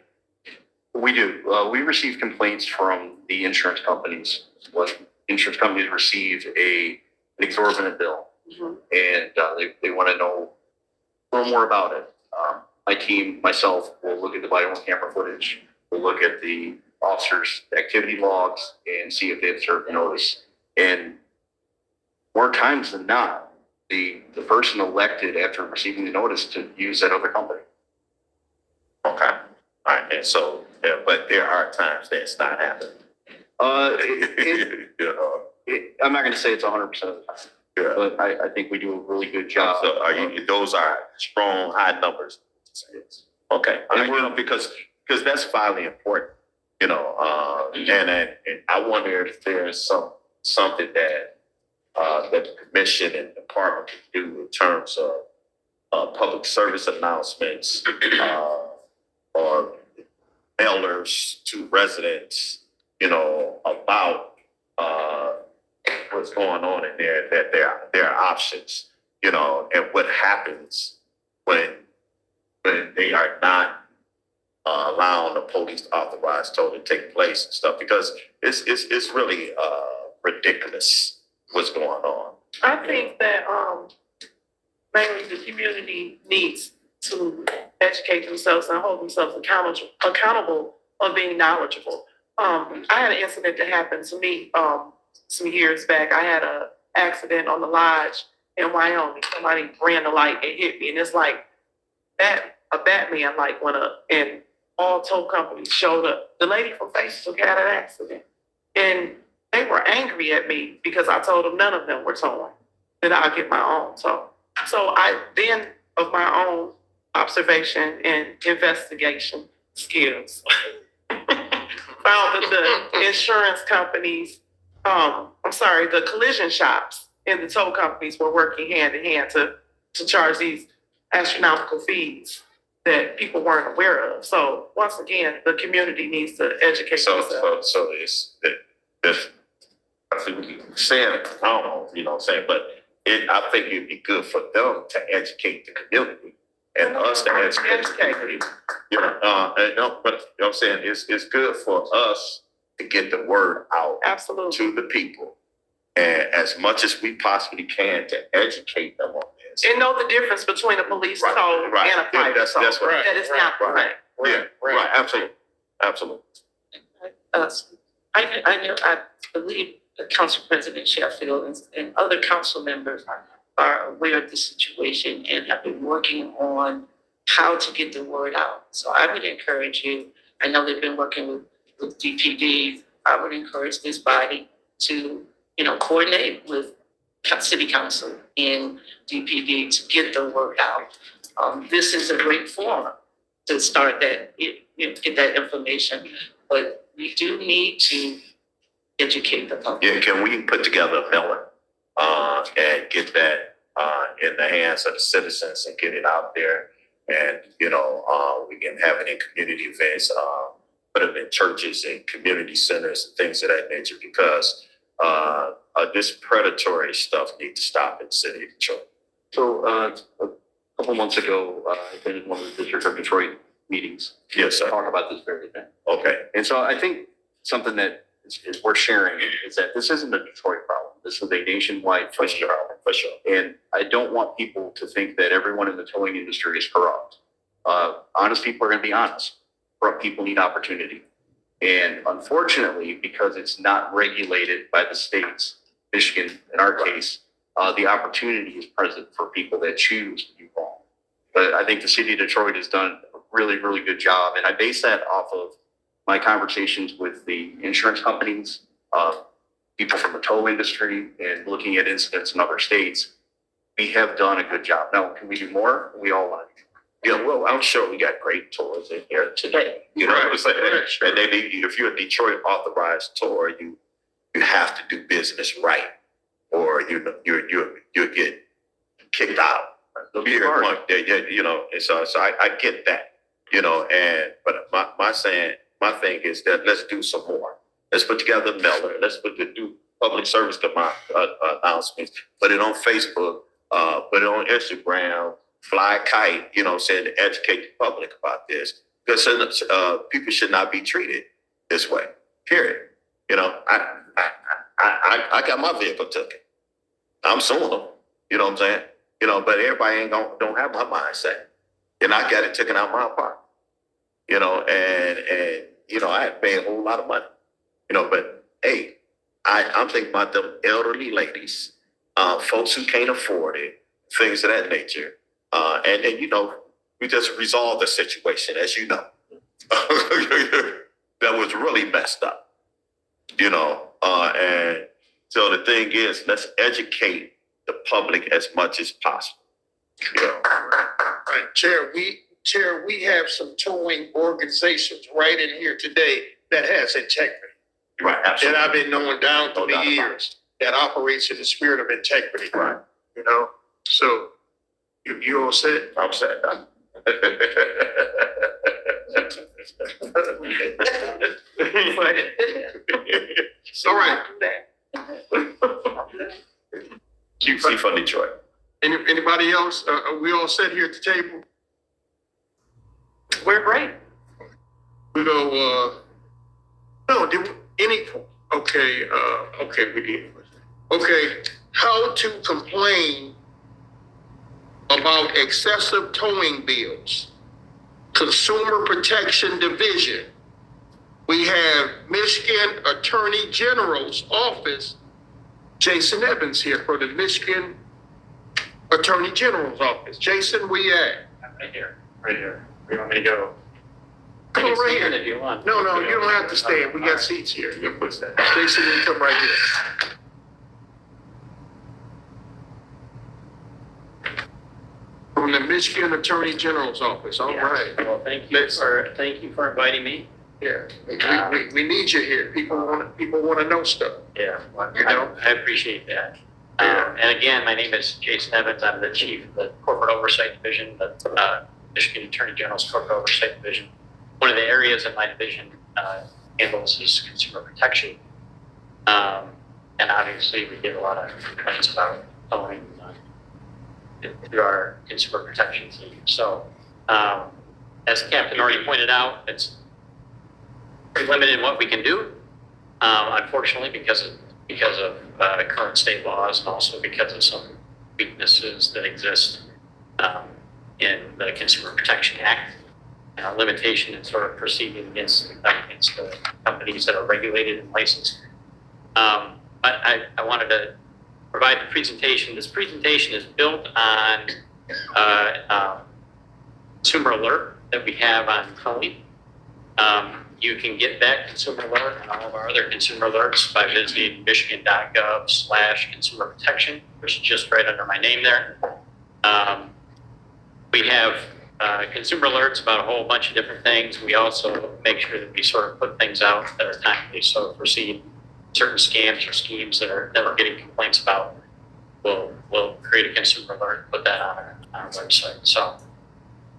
We do. We receive complaints from the insurance companies. What insurance companies receive an exorbitant bill, and they want to know a little more about it. My team, myself, will look at the body camera footage. We'll look at the officers' activity logs and see if they've served notice. And more times than not, the person elected after receiving the notice to use that other company. Okay. All right. And so, but there are times that's not happening. I'm not going to say it's 100% of the time, but I think we do a really good job. So those are strong, high numbers. Okay. And because that's vitally important. And I wonder if there's something that that the commission and department can do in terms of public service announcements or mailers to residents, about what's going on in there, that there are options, and what happens when they are not allowing the police authorized toll to take place and stuff, because it's really ridiculous what's going on. I think that, mainly the community needs to educate themselves and hold themselves accountable of being knowledgeable. I had an incident that happened to me, some years back. I had an accident on the lodge in Wyoming. Somebody ran the light and hit me, and it's like a Batman light went up, and all tow companies showed up. The lady from Facebook had an accident, and they were angry at me because I told them none of them were towing, that I'll get my own tow. So I then, of my own observation and investigation skills, found that the insurance companies, the collision shops and the tow companies were working hand in hand to charge these astronomical fees that people weren't aware of. So once again, the community needs to educate themselves. So it's I think we keep saying it, I don't know, what I'm saying, but I think it'd be good for them to educate the community and us to educate the community. But I'm saying it's good for us to get the word out Absolutely. to the people, and as much as we possibly can to educate them on this. And know the difference between a police tow and a private tow. That's right. That is not correct. Right, absolutely. I believe the Council President Sheffield and other council members are aware of the situation and have been working on how to get the word out. So I would encourage you, I know they've been working with DPD, I would encourage this body to, coordinate with city council and DPD to get the word out. This is a great forum to start that, get that information, but we do need to educate the public. Yeah, can we put together a mailer and get that in the hands of the citizens and get it out there? And, we can have it in community events, put it in churches and community centers and things of that nature, because this predatory stuff needs to stop in the city of Detroit. So a couple months ago, I attended one of the District of Detroit meetings. Yes, sir. To talk about this very thing. Okay. And so I think something that is worth sharing is that this isn't a Detroit problem. This is a nationwide For sure. For sure. And I don't want people to think that everyone in the towing industry is corrupt. Honest people are going to be honest. Corrupt people need opportunity. And unfortunately, because it's not regulated by the states, Michigan in our case, the opportunity is present for people that choose to do wrong. But I think the city of Detroit has done a really, really good job. And I base that off of my conversations with the insurance companies, people from the tow industry, and looking at incidents in other states. We have done a good job. Now, can we do more? We all want to do more. Yeah, well, I'm sure we got great tours in here today. You know what I'm saying? And they need, if you're a Detroit authorized tour, you have to do business right, or you'll get kicked out. They'll be hard. And so I get that, but my thing is that let's do some more. Let's put together a mailer. Let's do public service announcements. Put it on Facebook. Put it on Instagram. Fly a kite. Saying to educate the public about this, because people should not be treated this way. Period. I got my vehicle taken. I'm suing them. You know what I'm saying? But everybody don't have my mindset. And I got it taken out my apartment. I had to pay a whole lot of money. But hey, I'm thinking about them elderly ladies, folks who can't afford it, things of that nature. And then, we just resolved the situation, as you know. That was really messed up. And so the thing is, let's educate the public as much as possible. Right, Chair, we have some towing organizations right in here today that has integrity. Right, And absolutely. I've been knowing down through No doubt the about years that operates in the spirit of integrity. Right. You know, so you all said, I'm saying that. all right. QC for Detroit. Anybody else? We all sit here at the table. We're great. We go, no, okay, okay, we did. Okay, how to complain about excessive towing bills. Consumer Protection Division. We have Michigan Attorney General's office, Jason Evans here for the Michigan Attorney General's office. Jason, where you at? Right here. Where you want me to go? Come on right Stand here. if you want. No, you don't have to stand. We got seats here. You put that. Jason, you come right here. From the Michigan Attorney General's office. All Yeah. right. Well, thank you for inviting me. Yeah. We need you here. People want to know stuff. Yeah. You know? I appreciate that. Yeah. And again, my name is Jason Evans. I'm the chief of the Corporate Oversight Division, the Michigan Attorney General's Corporate Oversight Division. One of the areas of my division handles is consumer protection. And obviously, we get a lot of complaints about towing through our consumer protection team. So, as Captain already pointed out, it's pretty limited in what we can do. Unfortunately, because of current state laws and also because of some weaknesses that exist in the Consumer Protection Act, limitation in sort of proceeding against the companies that are regulated and licensed. But I wanted to provide the presentation. This presentation is built on consumer alert that we have on towing. You can get that consumer alert and all of our other consumer alerts by visiting michigan.gov/consumer protection, which is just right under my name there. We have consumer alerts about a whole bunch of different things. We also make sure that we sort of put things out that are timely. So if we're seeing certain scams or schemes that we're getting complaints about, we'll create a consumer alert and put that on our website. So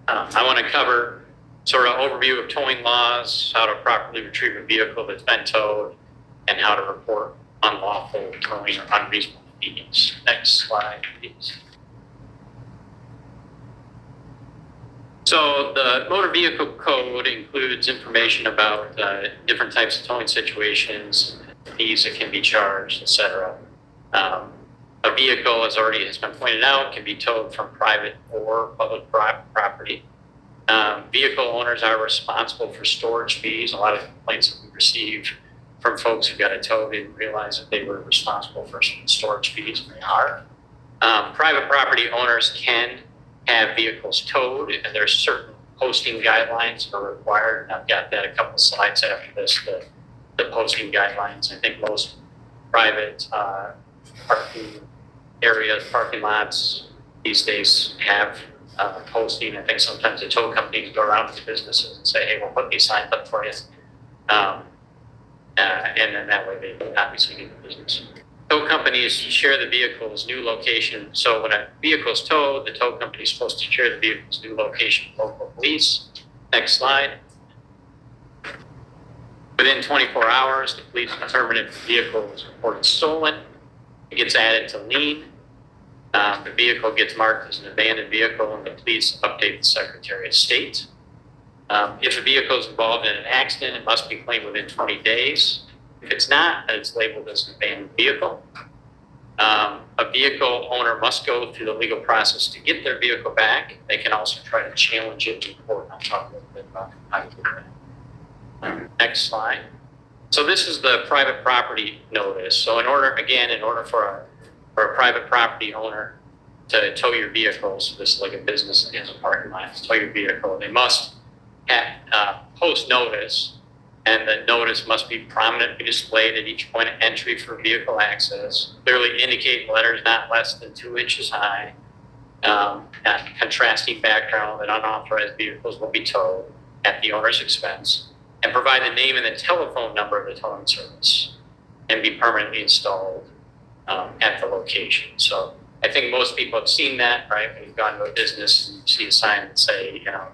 I want to cover sort of overview of towing laws, how to properly retrieve a vehicle that's been towed, and how to report unlawful towing or unreasonable fees. Next slide, please. So the motor vehicle code includes information about different types of towing situations, fees that can be charged, etc. A vehicle, as already has been pointed out, can be towed from private or public property. Vehicle owners are responsible for storage fees. A lot of complaints that we receive from folks who got a tow didn't realize that they were responsible for some storage fees, and they are. Private property owners can have vehicles towed, and there's certain posting guidelines that are required. And I've got that a couple slides after this, the posting guidelines. I think most private parking areas, parking lots these days have posting. I think sometimes the tow companies go around to businesses and say, hey, we'll put these signs up for you. And then that way they obviously get the business. Tow companies share the vehicle's new location. So when a vehicle is towed, the tow company is supposed to share the vehicle's new location with local police. Next slide. Within 24 hours, the police determine if the vehicle is reported stolen. It gets added to lien. The vehicle gets marked as an abandoned vehicle, and the police update the Secretary of State. If a vehicle is involved in an accident, it must be claimed within 20 days. If it's not, then it's labeled as an abandoned vehicle. A vehicle owner must go through the legal process to get their vehicle back. They can also try to challenge it in court. I'll talk a little bit about how to do that. Next slide. So this is the private property notice. So in order for a private property owner to tow your vehicle, so this is like a business that has a parking lot, to tow your vehicle, they must post notice, and the notice must be prominently displayed at each point of entry for vehicle access, clearly indicate letters not less than 2 inches high, contrasting background that unauthorized vehicles will be towed at the owner's expense. and provide the name and the telephone number of the towing service and be permanently installed at the location. So I think most people have seen that, right? When you've gone to a business and you see a sign that say, you know,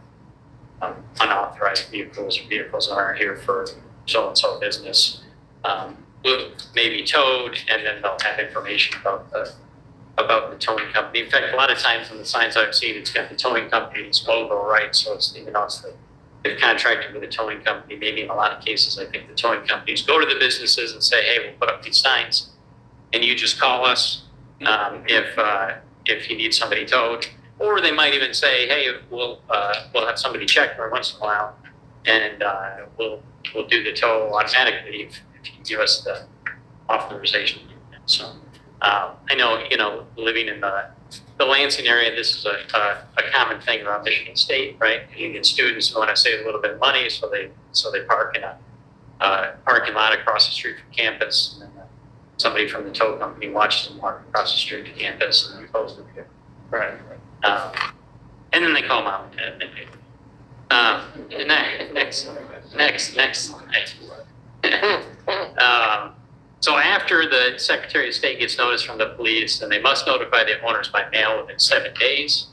unauthorized vehicles or vehicles aren't here for so-and-so business, may be towed, and then they'll have information about the towing company. In fact, a lot of times on the signs I've seen, it's got the towing company's logo, right? So it's, you know, it's they've contracted with a towing company. Maybe in a lot of cases, I think the towing companies go to the businesses and say, hey, we'll put up these signs, and you just call us if you need somebody towed. Or they might even say, hey, we'll have somebody check every once in a while, and we'll do the tow automatically if you give us the authorization. So I know, you know, living in the Lansing area, this is a common thing around Michigan State, right? You get students who want to save a little bit of money, so they park in a parking lot across the street from campus, and then somebody from the tow company watches them walk across the street to campus and tows the vehicle. Right. And then they call mom and dad and they pay. Next. So after the Secretary of State gets notice from the police, then they must notify the owners by mail within 7 days.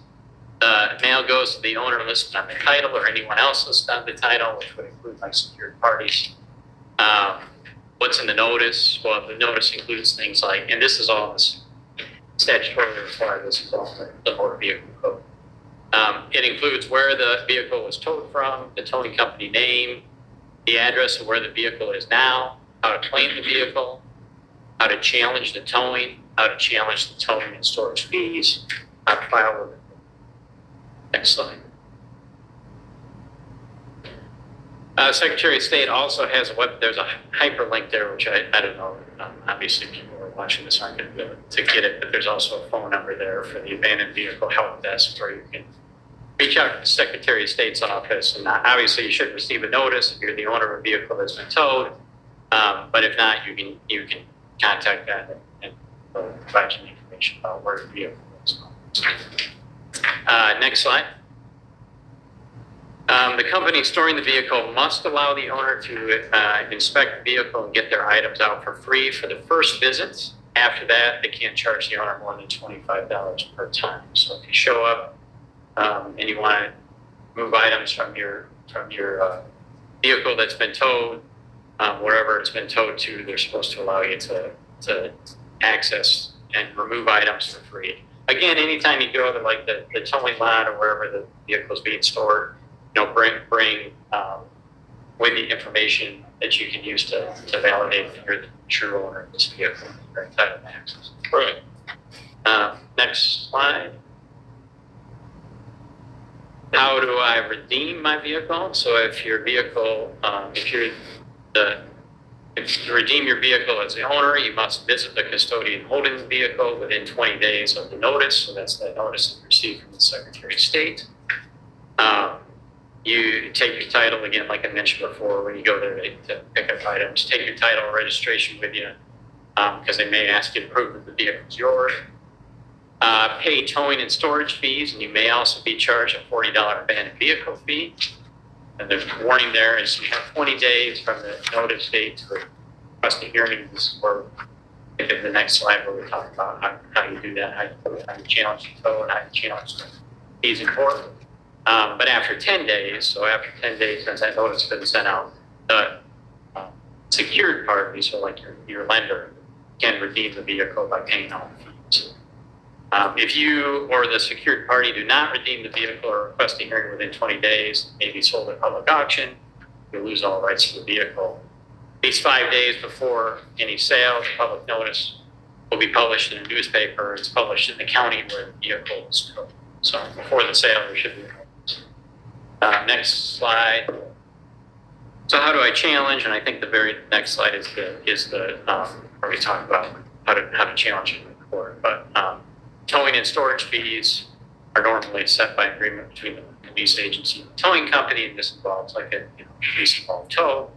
The mail goes to the owner listed on the title or anyone else listed on the title, which would include like secured parties. What's in the notice? Well, the notice includes things like, and this is all this statutorily required, this is all the motor vehicle code. It includes where the vehicle was towed from, the towing company name, the address of where the vehicle is now, how to claim the vehicle, how to challenge the towing, how to challenge the towing and storage fees, how to file with it. Next slide. Secretary of State also has there's a hyperlink there, which I don't know, obviously people who are watching this aren't going to be able to get it, but there's also a phone number there for the Abandoned Vehicle Help Desk where you can reach out to the Secretary of State's office. And obviously you should receive a notice if you're the owner of a vehicle that's been towed, but if not, you can contact them and provide you information about where the vehicle is. Next slide. The company storing the vehicle must allow the owner to inspect the vehicle and get their items out for free for the first visit. After that, they can't charge the owner more than $25 per time. So if you show up and you want to move items from your vehicle that's been towed, wherever it's been towed to, they're supposed to allow you to access and remove items for free. Again, anytime you go to like the towing lot or wherever the vehicle is being stored, bring with the information that you can use to validate that you're the true owner of this vehicle. You're entitled to access. Right. Next slide. How do I redeem my vehicle? So if your vehicle, if you redeem your vehicle as the owner, you must visit the custodian holding the vehicle within 20 days of the notice. So that's the notice you received from the Secretary of State. You take your title, again, like I mentioned before, when you go there to pick up items, take your title and registration with you because they may ask you to prove that the vehicle is yours. Pay towing and storage fees, and you may also be charged a $40 abandoned vehicle fee. And there's a warning there is you have 20 days from the notice date to request a hearing. This is where, in the next slide, where we talk about how you do that, how you challenge the tow and how you challenge the fees in court. But after 10 days, so after 10 days since that notice has been sent out, the secured party, so like your lender, can redeem the vehicle by paying all the fees. If you or the secured party do not redeem the vehicle or request a hearing within 20 days, it may be sold at public auction, you lose all rights to the vehicle. At least 5 days before any sale, the public notice will be published in a newspaper. It's published in the county where the vehicle is towed. So before the sale, there should be a notice. Next slide. So how do I challenge? And I think the very next slide is the where we talk about how to challenge it in court. But towing and storage fees are normally set by agreement between the police agency and the towing company, and this involves like a police-involved tow.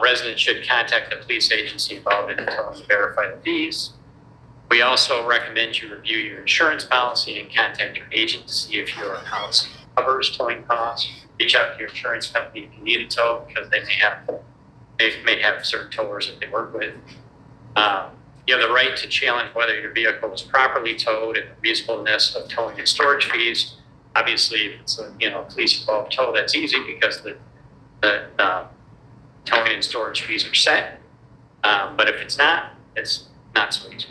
Residents should contact the police agency involved in the tow to verify the fees. We also recommend you review your insurance policy and contact your agent to see if your policy covers towing costs. reach out to your insurance company if you need a tow, because they may have certain towers that they work with. You have the right to challenge whether your vehicle was properly towed and the reasonableness of towing and storage fees. Obviously, if it's a police involved tow, that's easy because the towing and storage fees are set. But if it's not so easy.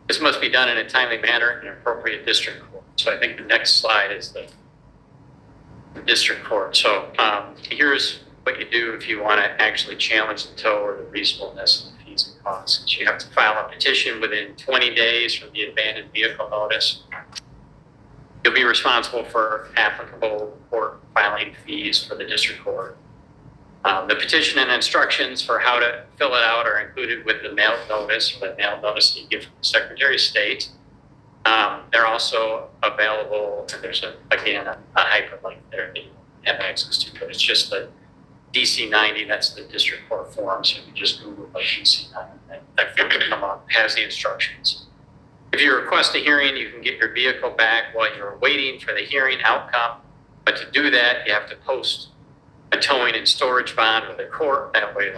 This must be done in a timely manner in an appropriate district court. So I think the next slide is the district court. So here's what you do if you want to actually challenge the tow or the reasonableness of the fees and costs. You have to file a petition within 20 days from the abandoned vehicle notice. You'll be responsible for applicable court filing fees for the district court. The petition and instructions for how to fill it out are included with the mail notice, or the mail notice that you give from the Secretary of State. They're also available, and there's a hyperlink there that you have access to, but it's just the DC 90, that's the district court form, so you can just Google like DC 90, that form will come up, has the instructions. If you request a hearing, you can get your vehicle back while you're waiting for the hearing outcome, but to do that, you have to post a towing and storage bond with the court. That way,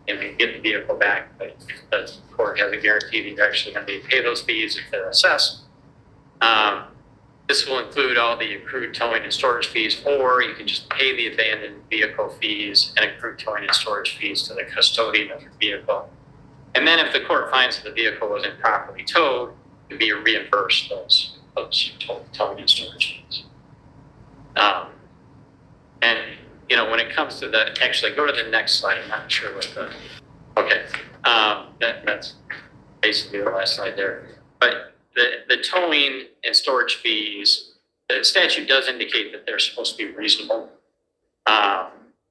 you get the vehicle back, but the court has a guarantee that you're actually going to pay those fees if they're assessed. This will include all the accrued towing and storage fees, or you can just pay the abandoned vehicle fees and accrued towing and storage fees to the custodian of your vehicle. And then if the court finds that the vehicle was improperly towed, you'll be reimbursed those towing and storage fees. And when it comes to actually go to the next slide. I'm not sure what that's basically the last slide there. But the towing and storage fees, the statute does indicate that they're supposed to be reasonable.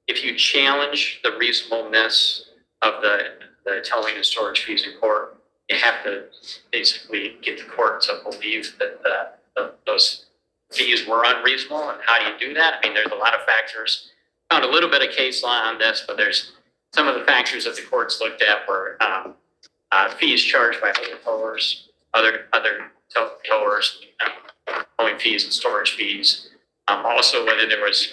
If you challenge the reasonableness of the towing and storage fees in court, you have to basically get the court to believe that those fees were unreasonable. And how do you do that? I mean, there's a lot of factors. Found a little bit of case law on this, but there's some of the factors that the courts looked at were fees charged by other towers, other towers, towing fees and storage fees. Also, whether there was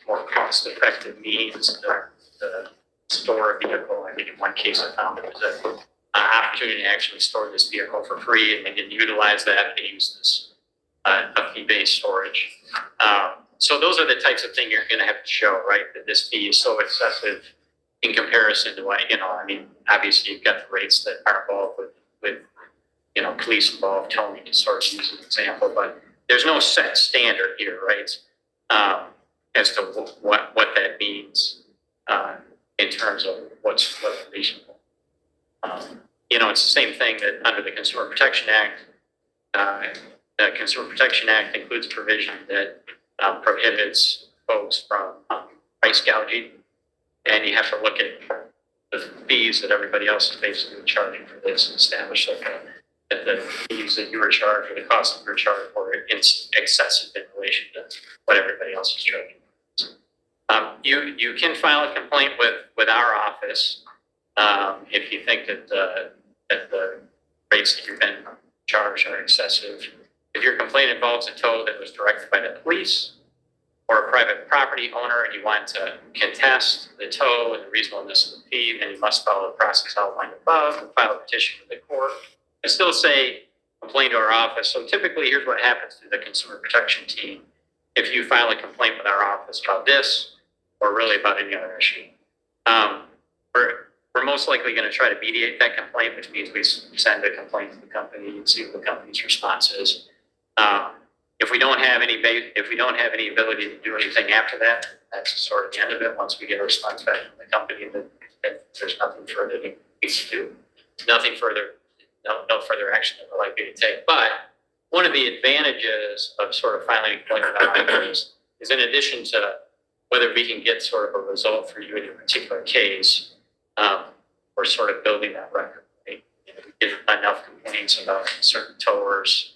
more cost-effective means to store a vehicle. I think in one case I found there was an opportunity to actually store this vehicle for free, and they didn't utilize that. They used this fee-based storage. So those are the types of things you're going to have to show, right? That this fee is so excessive in comparison to what, obviously you've got the rates that are involved with police involved towing and storage as an example, but there's no set standard here, right? As to what that means in terms of what's reasonable. It's the same thing that under the Consumer Protection Act, the Consumer Protection Act includes provision that prohibits folks from price gouging, and you have to look at the fees that everybody else is basically charging for this and establish that the fees that you were charged or the cost that you were charged for is excessive in relation to what everybody else is charging. You can file a complaint with our office if you think that the rates that you've been charged are excessive. If your complaint involves a tow that was directed by the police or a private property owner and you want to contest the tow and the reasonableness of the fee, then you must follow the process outlined above and file a petition with the court. I still say complain to our office. So typically, here's what happens to the consumer protection team. If you file a complaint with our office about this or really about any other issue, we're most likely going to try to mediate that complaint, which means we send a complaint to the company and see what the company's response is. If we don't have any ability to do anything after that, that's sort of the end of it. Once we get a response back from the company, that there's nothing further that needs to do, nothing further, no further action that we're likely to take. But one of the advantages of sort of filing a complaint about items is, in addition to whether we can get sort of a result for you in your particular case, we're sort of building that record. Right? We get enough complaints about certain towers.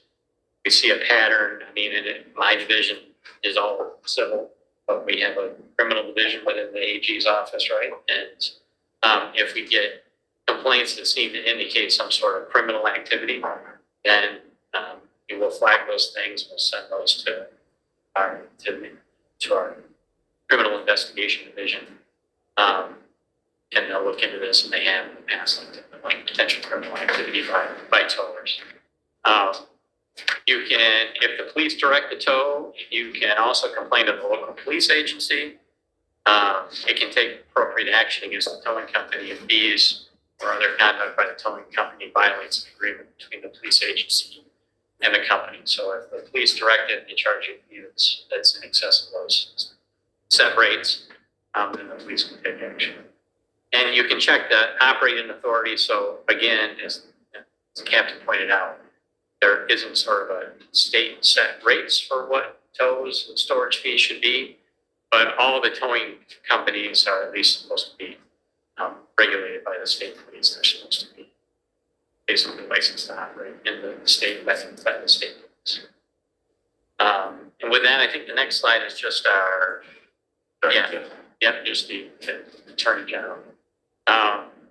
We see a pattern. I mean, my division is all civil, but we have a criminal division within the AG's office, right? And if we get complaints that seem to indicate some sort of criminal activity, then we will flag those things. We'll send those to to our criminal investigation division. And they'll look into this, and they have in the past, like potential criminal activity by towers. You can, if the police direct a tow, you can also complain to the local police agency. It can take appropriate action against the towing company if fees or other conduct by the towing company violates the agreement between the police agency and the company. So if the police direct it and they charge you a fee that's in excess of those set rates, then the police can take action. And you can check the operating authority. So again, as the captain pointed out, there isn't sort of a state set rates for what tows and storage fees should be, but all the towing companies are at least supposed to be regulated by the state police. They're supposed to be basically licensed to operate in the state, by the state police. And with that, I think the next slide is just our, just the Attorney General.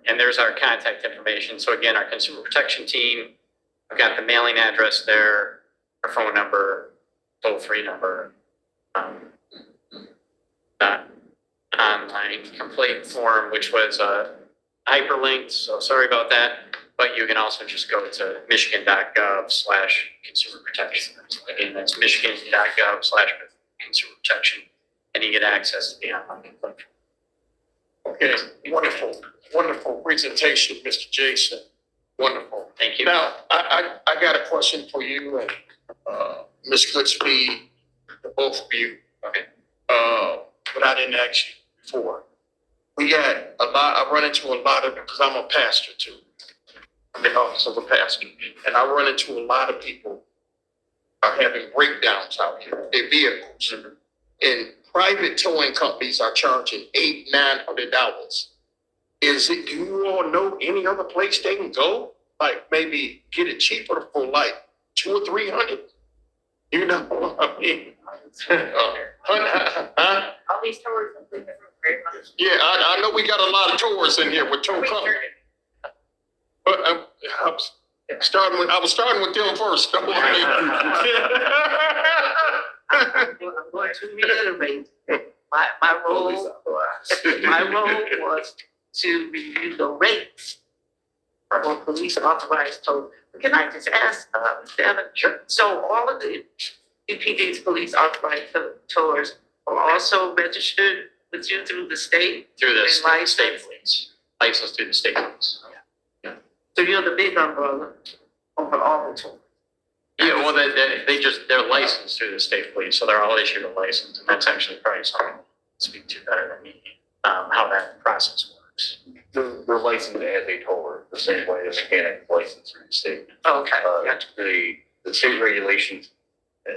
And there's our contact information. So again, our consumer protection team, I've got the mailing address there, our phone number, toll-free number, online complaint form, which was hyperlinked, so sorry about that. But you can also just go to michigan.gov/consumer protection. Again, that's michigan.gov/consumer protection, and you get access to the online complaint. Okay, wonderful presentation, Mr. Jason. Wonderful. Thank you. Now, I got a question for you and Ms. Goodspeed, both of you. Okay. But I didn't ask you before. We got a lot, I run into a lot of, because I'm a pastor too. I'm the office of a pastor. And I run into a lot of people are having breakdowns out here, with their vehicles. And private towing companies are charging $800-900. Do you all know any other place they can go? Like maybe get it cheaper for like $200 or $300? You know what I mean? All these towers are very much. Yeah, I know we got a lot of tours in here with tow companies. But I was starting with them first. I'm going to reiterate, my role was to review the rates for police authorized tow. Can I just ask, Devin, so all of the DPD's police authorized towers are also registered with you through the state? Through the And state licensed? police, licensed through the state police. So you're the big umbrella over all the tours? Yeah, well, they're licensed through the state police, so they're all issued a license, and that's actually probably something to speak to better than me, how that process works. They're licensed as a toller, the same way as a mechanic is licensed through the state. Okay, gotcha. The state regulations,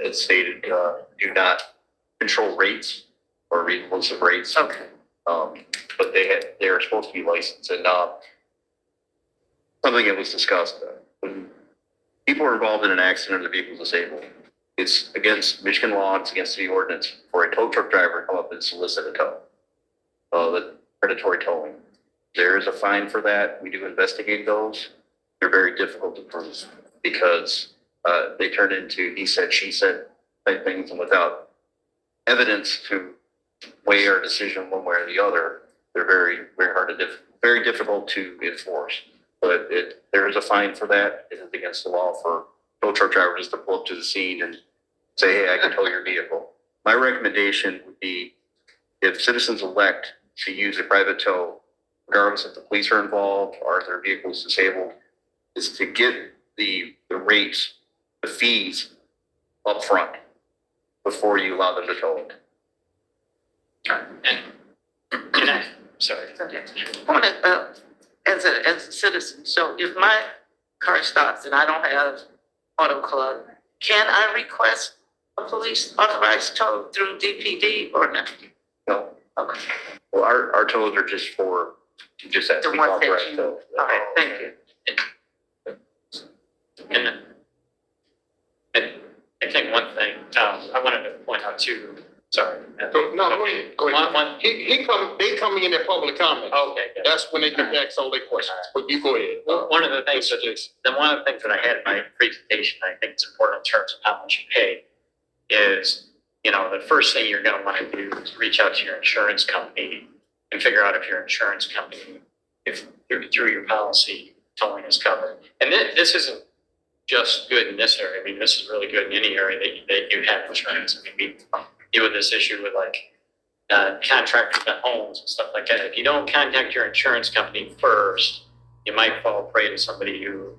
as stated, do not control rates or reasonableness of rates. Okay. But they're supposed to be licensed. And something that was discussed, when people are involved in an accident or the vehicle is disabled, it's against Michigan law, it's against city ordinance for a tow truck driver to come up and solicit a tow. The predatory towing. There is a fine for that. We do investigate those. They're very difficult to prove because they turn into he said, she said type things, and without evidence to weigh our decision one way or the other, they're very, very hard to very difficult to enforce. But there is a fine for that. It is against the law for tow truck drivers to pull up to the scene and say, hey, I can tow your vehicle. My recommendation would be if citizens elect to use a private tow, regardless if the police are involved or if their vehicle is disabled, is to get the rates, the fees up front before you allow them to tow it. Sorry. As a citizen, so if my car stops and I don't have auto club, can I request a police authorized tow through DPD or not? No. Okay. Well, our tows are just for, just that. The ones that you, tow. all right, thank you. And I think one thing, I wanted to point out too, sorry. No, go ahead. Go ahead. They come in their public comment. Okay, good. That's when they can ask all their questions. But you go ahead. One of the things that I had in my presentation, I think it's important in terms of how much you pay, is the first thing you're going to want to do is reach out to your insurance company and figure out if your insurance company, if through your policy, towing is covered. And this isn't just good in this area. I mean, this is really good in any area that you have insurance. I mean, we deal with this issue with contractors at homes and stuff like that. If you don't contact your insurance company first, you might fall prey to somebody who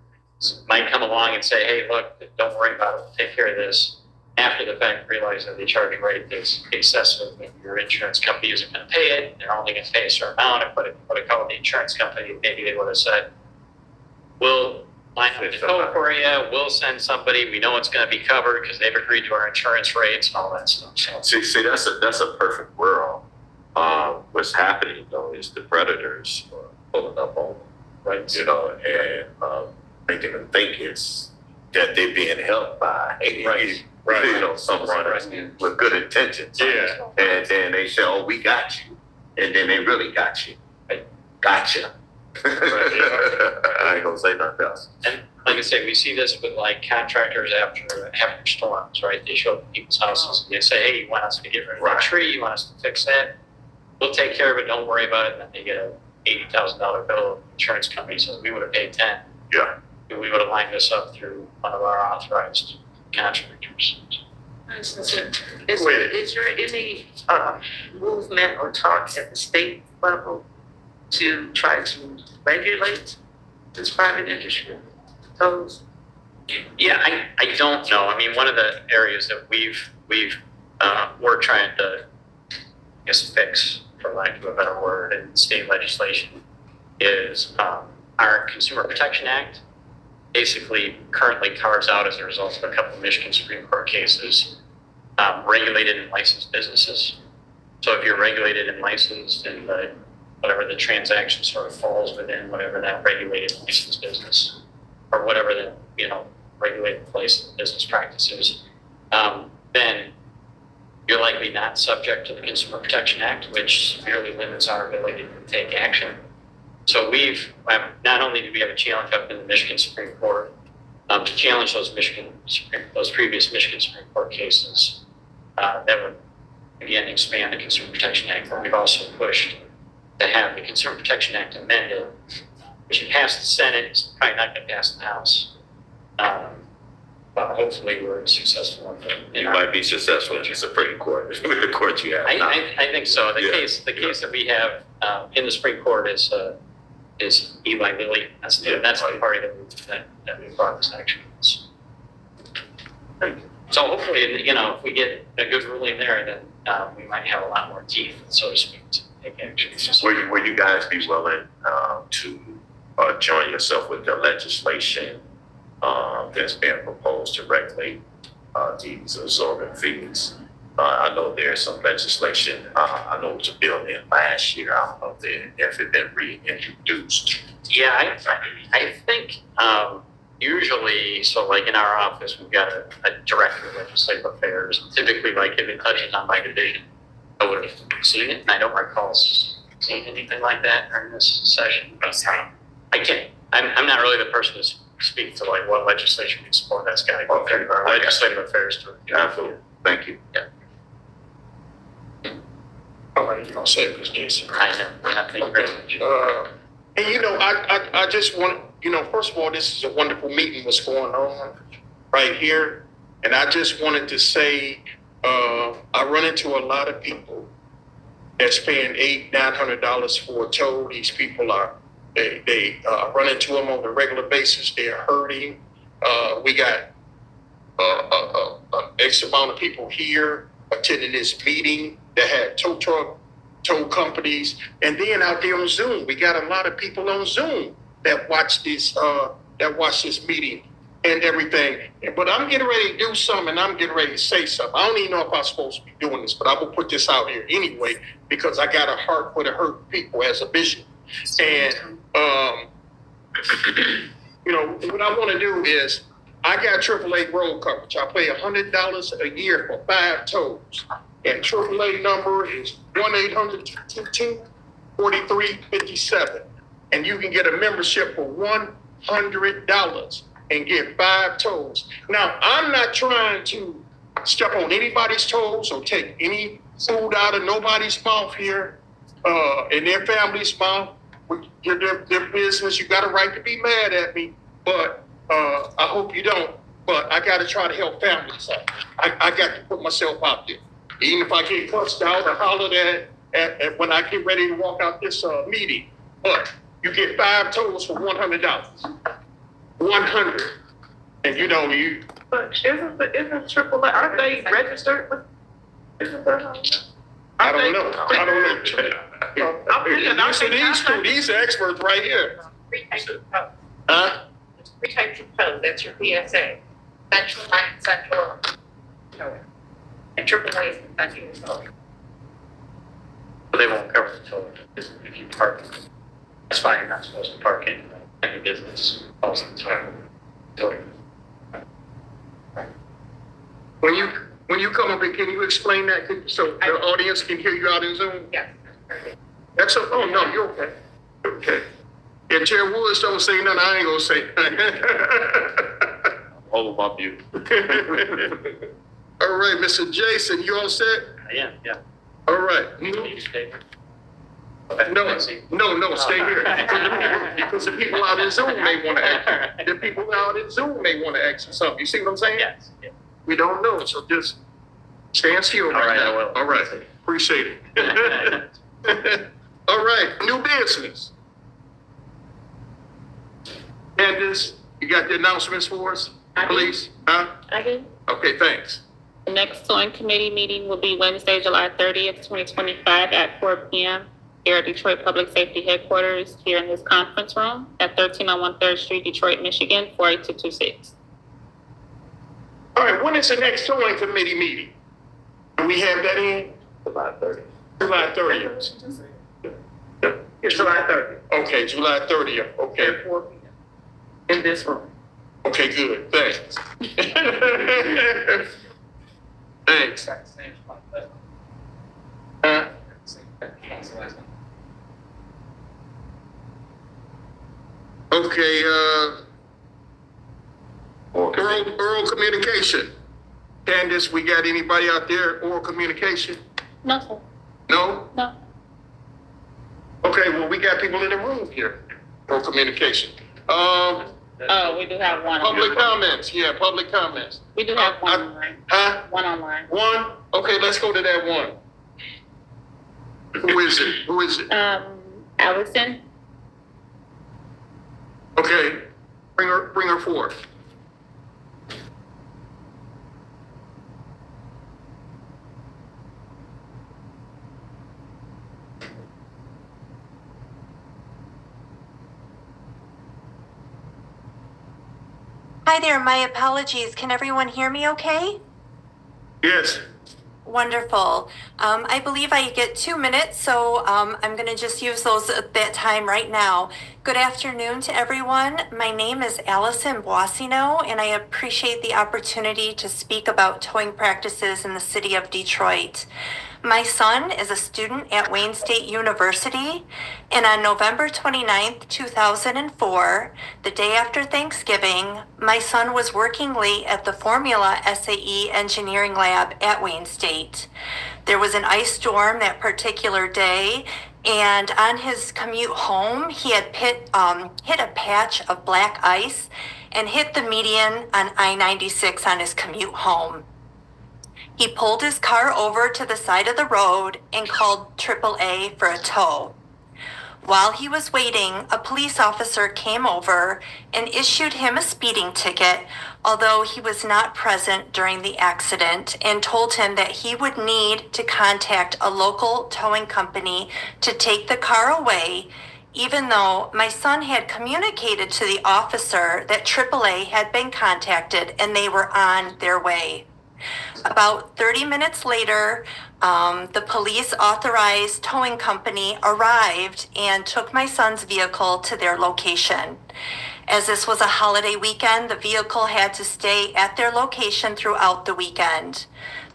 might come along and say, hey, look, don't worry about it, we'll take care of this. After the fact, realize that the charging rate is excessive and your insurance company isn't going to pay it. They're only going to pay a certain amount. And what I called the insurance company, maybe they would have said, we'll line up the code for you, we'll send somebody, we know it's going to be covered because they've agreed to our insurance rates and all that stuff. So, See, that's a perfect world. What's happening though is the predators are pulling up on them, right. and making them think it's that they're being helped by someone with good intentions. Yeah. And then they say, "Oh, we got you," and then they really got you. Gotcha. I ain't gonna say nothing else. And like I say, we see this with contractors after storms, right? They show up at people's houses and they say, hey, you want us to get rid of that tree? You want us to fix that? We'll take care of it. Don't worry about it. And then they get a $80,000 bill. The insurance company says we would have paid 10. Yeah. And we would have lined this up through one of our authorized contractors. Is there any movement or talk at the state level to try to regulate this private industry? Those? Yeah, I don't know. I mean, one of the areas that we're trying to, fix, for lack of a better word, in state legislation is our Consumer Protection Act. Basically, currently carves out, as a result of a couple of Michigan Supreme Court cases, regulated and licensed businesses. So if you're regulated and licensed, and whatever the transaction sort of falls within, whatever that regulated licensed business, or whatever the regulated place business practices, then you're likely not subject to the Consumer Protection Act, which severely limits our ability to take action. So not only do we have a challenge up in the Michigan Supreme Court to challenge those previous Michigan Supreme Court cases that would again expand the Consumer Protection Act, but we've also pushed to have the Consumer Protection Act amended, which it passed the Senate, it's probably not going to pass the House. But hopefully we're successful in You might be successful in the Supreme Court with the court you have. I think so. The Yeah. case that we have in the Supreme Court is Eli Lilly. That's the party that we brought this action against. So hopefully, if we get a good ruling there, then we might have a lot more teeth, so to speak, to take action. Will you guys be willing to join yourself with the legislation that's being proposed to regulate these absorbent fees? I know there's some legislation. I know it was a bill in last year. I don't know if it's been reintroduced. Yeah, I think usually, so like in our office, we've got a director of legislative affairs. Typically, like if it touches on my division, I would have seen it, and I don't recall seeing anything like that during this session. But I can't. I'm not really the person to speak to like what legislation can support. That's got to go through our legislative affairs director. Absolutely. Thank you. Yeah. All right, you're gonna say this, Jason. I know. Yeah, thank you very much. And I just want, first of all, this is a wonderful meeting what's going on right here. And I just wanted to say, I run into a lot of people that's paying $800-900 for a tow. These people they run into them on a regular basis. They're hurting. We got an X amount of people here attending this meeting that had tow companies, and then out there on Zoom, we got a lot of people on Zoom that watch this meeting and everything. But I'm getting ready to do something, and I'm getting ready to say something. I don't even know if I'm supposed to be doing this, but I will put this out here anyway because I got a heart for the hurt people as a vision. And what I want to do is I got AAA road coverage. I pay $100 a year for 5 tows. And AAA number is 1-800-222-4357. And you can get a membership for $100 and get 5 tows. Now, I'm not trying to step on anybody's toes or take any food out of nobody's mouth here, in their family's mouth. Their business. You got a right to be mad at me, but I hope you don't. But I got to try to help families out. I got to put myself out there, even if I get cussed out or hollered at when I get ready to walk out this meeting. But you get 5 toes for $100. 100, and you. But isn't AAA, aren't they registered with? Isn't that? I don't know. These are experts right here. Huh? Three types of code, that's your PSA. Central, non-central, and AAA is non-central. They won't cover the total if you park. That's fine, you're not supposed to park in any business. Also, total. When you come up and can you explain that so the audience can hear you out in Zoom? Yeah. That's oh no, you're okay. Okay. And Chair Woods don't say nothing, I ain't gonna say nothing. Hold them up, you. All right, Mr. Jason, you all set? Yeah, yeah. All right. You stay. No, stay here. Because the people out in Zoom may want to ask you. The people out in Zoom may want to ask you something. You see what I'm saying? Yes. Yeah. We don't know, so just stand still All right right, now. I will. All right, appreciate it. All right, new business. Candace, you got the announcements for us, please? Huh? I do. Okay, thanks. The next joint committee meeting will be Wednesday, July 30th, 2025 at 4 p.m. here at Detroit Public Safety Headquarters here in this conference room at 1301 3rd Street, Detroit, Michigan, 48226. All right, when is the next towing committee meeting? Do we have that in? July 30th. July 30th. It's July 30th. Okay, July 30th, okay. At 4 p.m. in this room. Okay, good, thanks. Thanks. Okay, oral communication. Candace, we got anybody out there, oral communication? No, sir. No? No. Okay, well, we got people in the room here, oral communication. Oh, we do have one. Public comments, yeah, public comments. We do have one online. Huh? One online. One? Okay, let's go to that one. Who is it? Allison. Okay, bring her forth. Hi there, my apologies. Can everyone hear me okay? Yes. Wonderful. I believe I get 2 minutes, so I'm going to just use that time right now. Good afternoon to everyone. My name is Allison Boissino, and I appreciate the opportunity to speak about towing practices in the city of Detroit. My son is a student at Wayne State University, and on November 29th, 2004, the day after Thanksgiving, my son was working late at the Formula SAE Engineering Lab at Wayne State. There was an ice storm that particular day, and on his commute home, he had hit a patch of black ice and hit the median on I-96 on his commute home. He pulled his car over to the side of the road and called AAA for a tow. While he was waiting, a police officer came over and issued him a speeding ticket, although he was not present during the accident, and told him that he would need to contact a local towing company to take the car away, even though my son had communicated to the officer that AAA had been contacted and they were on their way. About 30 minutes later, the police authorized towing company arrived and took my son's vehicle to their location. As this was a holiday weekend, the vehicle had to stay at their location throughout the weekend.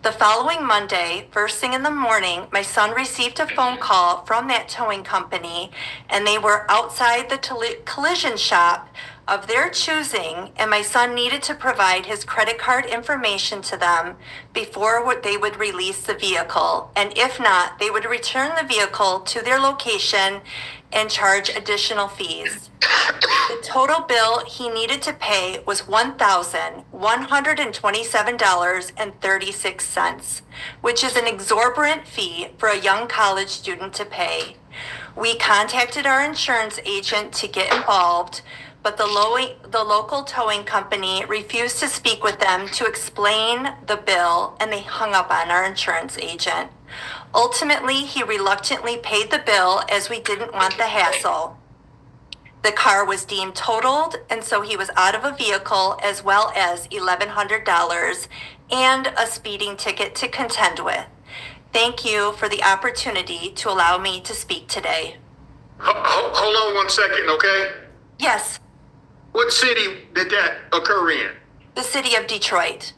The following Monday, first thing in the morning, my son received a phone call from that towing company, and they were outside the collision shop of their choosing, and my son needed to provide his credit card information to them before they would release the vehicle. And if not, they would return the vehicle to their location and charge additional fees. The total bill he needed to pay was $1,127.36, which is an exorbitant fee for a young college student to pay. We contacted our insurance agent to get involved, but the local towing company refused to speak with them to explain the bill, and they hung up on our insurance agent. Ultimately, he reluctantly paid the bill as we didn't want the hassle. The car was deemed totaled, and so he was out of a vehicle as well as $1,100 and a speeding ticket to contend with. Thank you for the opportunity to allow me to speak today. Hold on 1 second, okay? Yes, What city did that occur in? the city of Detroit.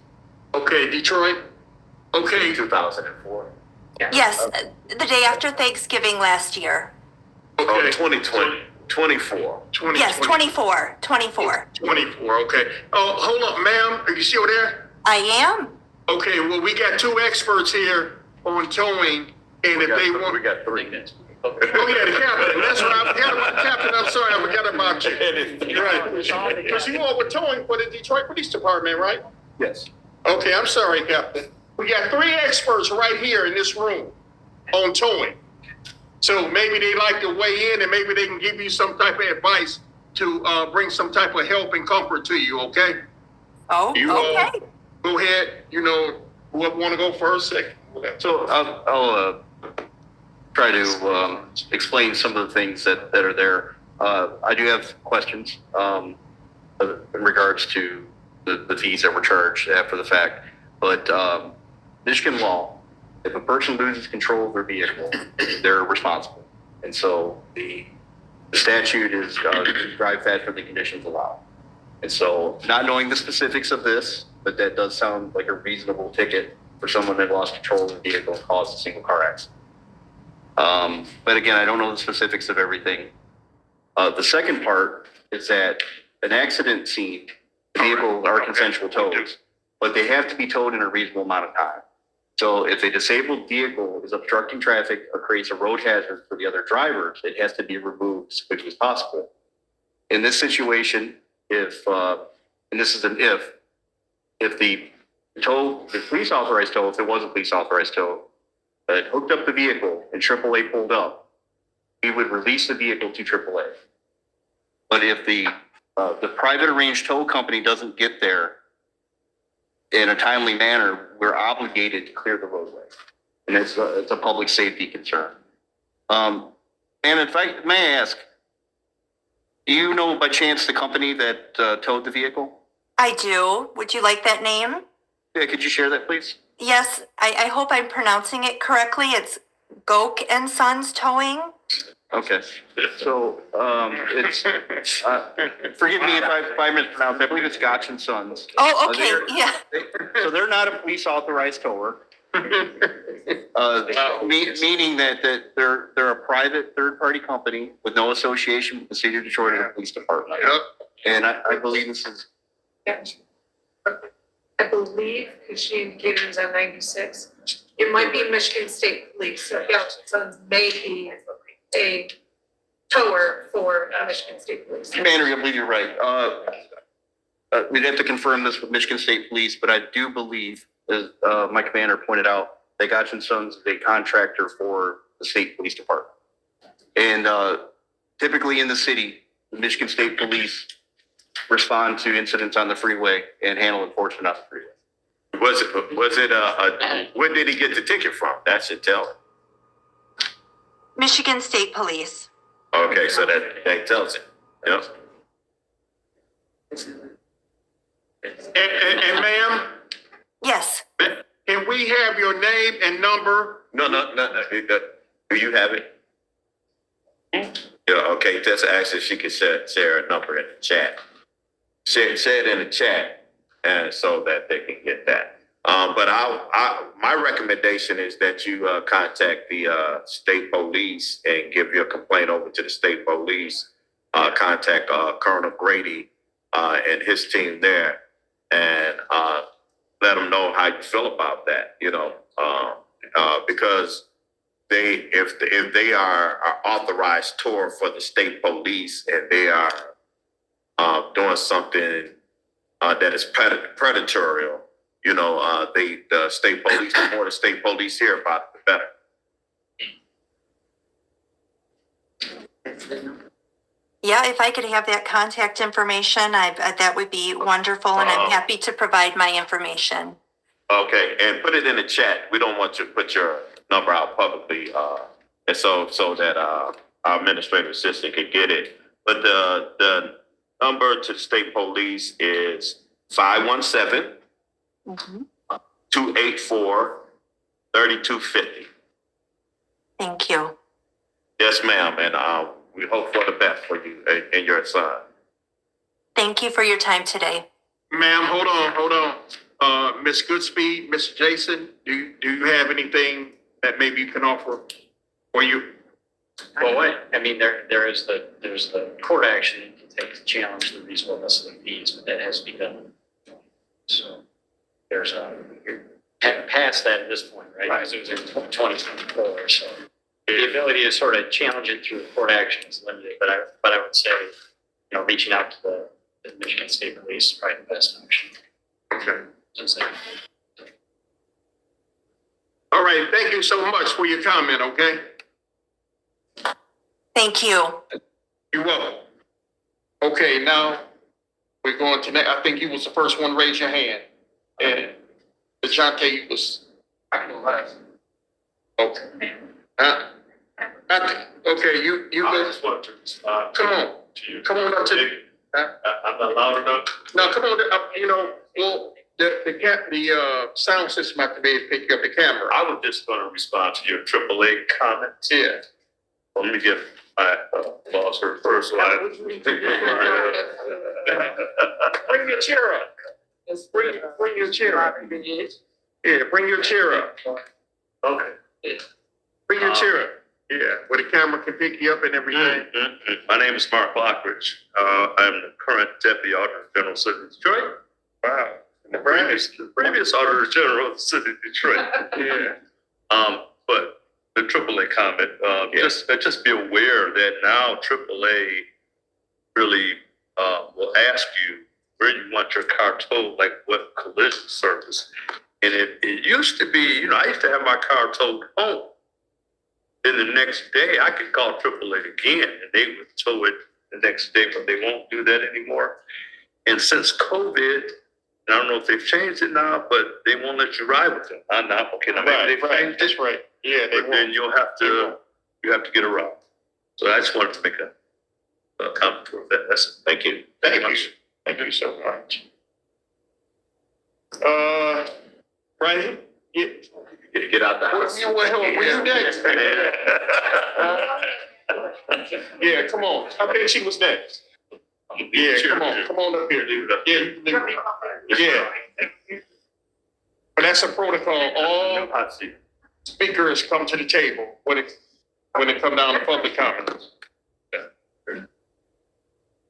Okay, Detroit? Okay, 2004. Yes, the day after Thanksgiving last year. Oh, okay. 2020, 24. 20, Yes, 24. 24, okay. Oh, hold up, ma'am, are you still there? I am. Okay, well, we got two experts here on towing, and if they want... We got 3. Oh, yeah, the captain, that's what I forgot about the captain, I'm sorry, I forgot about you. Right, because you all were towing for the Detroit Police Department, right? Yes. Okay, I'm sorry, Captain. We got 3 experts right here in this room on towing. So maybe they like to weigh in and maybe they can give you some type of advice to bring some type of help and comfort to you, okay? Oh, You okay. go ahead, whoever want to go first, second. Whatever. So I'll try to explain some of the things that are there. I do have questions in regards to the fees that were charged after the fact. But Michigan law, if a person loses control of their vehicle, they're responsible. And so the statute is drive faster than conditions allow. And so not knowing the specifics of this, but that does sound like a reasonable ticket for someone that lost control of the vehicle and caused a single car accident. But again, I don't know the specifics of everything. The second part is that an accident scene, the vehicles are consensual tows, but they have to be towed in a reasonable amount of time. So if a disabled vehicle is obstructing traffic or creates a road hazard for the other drivers, it has to be removed as quickly as possible. In this situation, if the police authorized tow, if it was a police authorized tow, hooked up the vehicle and AAA pulled up, we would release the vehicle to AAA. But if the private arranged tow company doesn't get there in a timely manner, we're obligated to clear the roadway. And it's a public safety concern. And if I may ask, do you know by chance the company that towed the vehicle? I do. Would you like that name? Yeah, could you share that, please? Yes, I hope I'm pronouncing it correctly. It's Goke and Sons Towing. Okay. So it's forgive me if I mispronounced. I believe it's Gotch and Sons. Oh, okay. Yeah. So they're not a police authorized tower. Meaning that they're a private third party company with no association with the city of Detroit or the police department. Yep. And I believe this is I believe, because she indicated it was on 96, it might be Michigan State Police, so Gotch and Sons may be a tower for Michigan State Police. Commander, I believe you're right. We'd have to confirm this with Michigan State Police, but I do believe, as my commander pointed out, that Gotch and Sons is a contractor for the state police department. And typically in the city, the Michigan State Police respond to incidents on the freeway and handle enforcement on the freeway. Was it where did he get the ticket from? That should tell him. Michigan State Police. Okay, so that tells him. Yep. And ma'am, Yes. can we have your name and number? No. Do you have it? Yeah, okay, just ask if she could share a number in the chat. Share it in the chat, and so that they can get that. But my recommendation is that you contact the state police and give your complaint over to the state police. Contact Colonel Grady and his team there, and let them know how you feel about that. Because if they are authorized tour for the state police and they are doing something that is predatory, the state police, the more the state police hear about it, the better. Yeah, if I could have that contact information, that would be wonderful, and I'm happy to provide my information. Okay, and put it in the chat. We don't want you to put your number out publicly, and so that our administrative assistant could get it. But the number to the state police is 517-284-3250. Thank you. Yes, ma'am, and we hope for the best for you and your son. Thank you for your time today. Ma'am, hold on. Ms. Goodspeed, Mr. Jason, do you have anything that maybe you can offer for you? Well, I mean, there's the court action you can take to challenge the reasonableness of the fees, but that has to be done. So there's past that at this point, right? Because it was in 2024, so the ability to sort of challenge it through court action is limited. But I would say, reaching out to the Michigan State Police is probably the best option. Okay. All right, thank you so much for your comment, okay? Thank you. You're welcome. Okay, now we're going to next. I think you was the first one to raise your hand. And DeJounte was. Okay. Okay, you I go. just want to respond Come on. to you. Come on up to. I'm not loud enough. No, come on. Well, the sound system have to be able to pick up the camera. I was just going to respond to your AAA comments. Yeah. Let me get my boss her first line. Bring your chair up. Bring your chair up. Yeah, bring your chair up. Okay. Bring your chair up. Yeah, where the camera can pick you up and everything. My name is Mark Lockridge. I'm the current Deputy Auditor General of the City of Detroit. Wow. The previous Auditor General of the City of Detroit. Yeah. But the AAA comment, just be aware that now AAA really will ask you where you want your car towed, like what collision service. And it used to be, I used to have my car towed home. Then the next day, I could call AAA again, and they would tow it the next day, but they won't do that anymore. And since COVID, I don't know if they've changed it now, but they won't let you ride with them. Okay, now maybe they've changed it. That's right. Yeah, they But then won't. you have to get around. So I just wanted to make a comment for that. That's it. Thank you. Thank you. Thank you so much. Brian, Get out the house. were you next? Yeah, come on. I think she was next. Yeah, come on up here. Yeah. But that's a protocol. All speakers come to the table when it come down to public comments.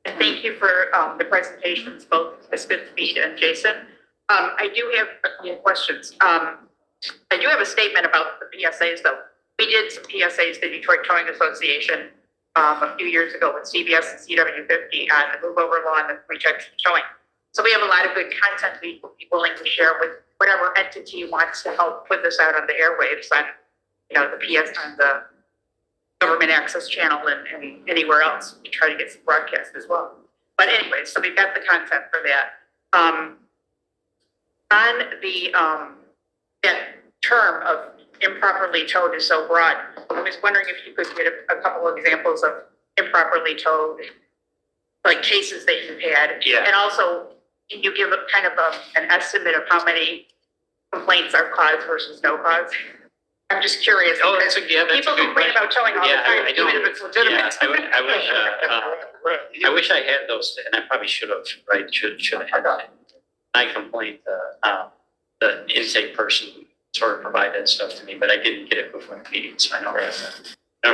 Thank you for the presentations, both Ms. Goodspeed and Jason. I do have a few questions. I do have a statement about the PSAs, though. We did some PSAs, the Detroit Towing Association, a few years ago with CBS and CW50 on the move over law and the rejection towing. So we have a lot of good content we will be willing to share with whatever entity wants to help put this out on the airwaves on, the PS on the government access channel and anywhere else. We try to get some broadcast as well. But anyway, so we've got the content for that. On the that term of improperly towed is so broad. I was wondering if you could get a couple of examples of improperly towed, like cases that you've had. Yeah. And also, can you give a kind of an estimate of how many complaints are cause versus no cause? I'm just curious. Oh, because that's a good people complain about towing all the Yeah, time, I even don't- if it's legitimate. Yeah, I wish I had those, and I probably should have, right? Should have had that. I complained, the intake person sort of provided that stuff to me, but I didn't get it before the meeting, so I don't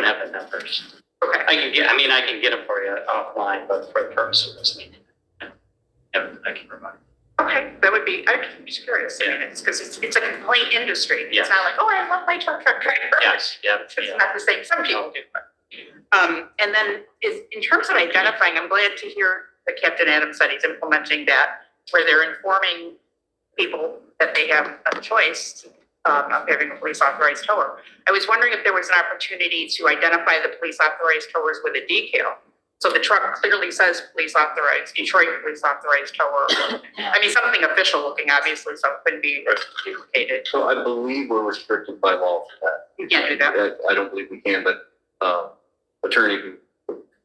have the numbers. Okay. I can get them for you offline, but for the purpose of this meeting. I can provide. Okay, that would be, I'm just curious, I mean, it's because it's a complaint industry. It's not like, oh, I love my truck driver. Yes, yeah, It's not the same, some people do. And then in terms of identifying, I'm glad to hear that Captain Adams said he's implementing that, where they're informing people that they have a choice of having a police authorized tower. I was wondering if there was an opportunity to identify the police authorized towers with a decal. So the truck clearly says police authorized, Detroit police authorized tower. I mean, something official looking, obviously, so it couldn't be duplicated. So I believe we're restricted by law for that. You can't do that. I don't believe we can, but attorney can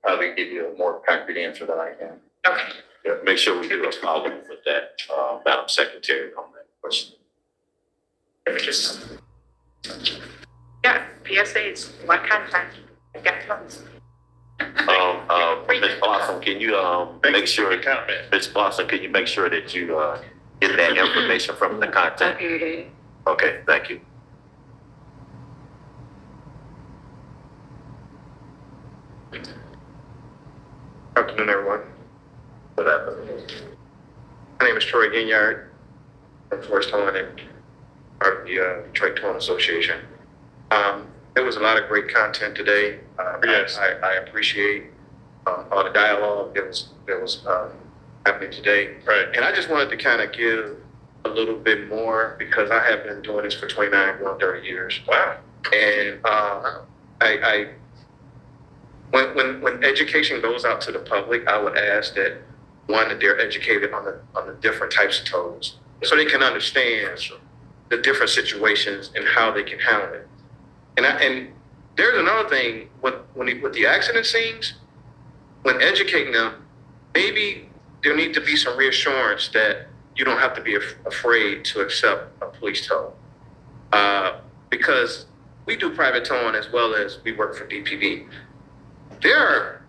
probably give you a more concrete answer than I can. Okay. Yeah, make sure we do a follow-up with that, Madam Secretary, on that question. It was just, yeah, PSA's, what content? I've got tons. Ms. Blossom, can you, make sure, Ms. Blossom, can you make sure that you, get that information from the contact? Okay, thank you. Good afternoon, everyone. Good afternoon. My name is Troy Ginyard. I'm first towing and part of the Detroit Towing Association. There was a lot of great content today. Yes. I appreciate all the dialogue that was happening today. Right. And I just wanted to kind of give a little bit more because I have been doing this for 29, going 30 years. Wow. And when education goes out to the public, I would ask that one, that they're educated on the different types of tolls, so they can understand the different situations and how they can handle it. And there's another thing with the accident scenes, when educating them, maybe there need to be some reassurance that you don't have to be afraid to accept a police tow, because we do private towing as well as we work for DPD. There are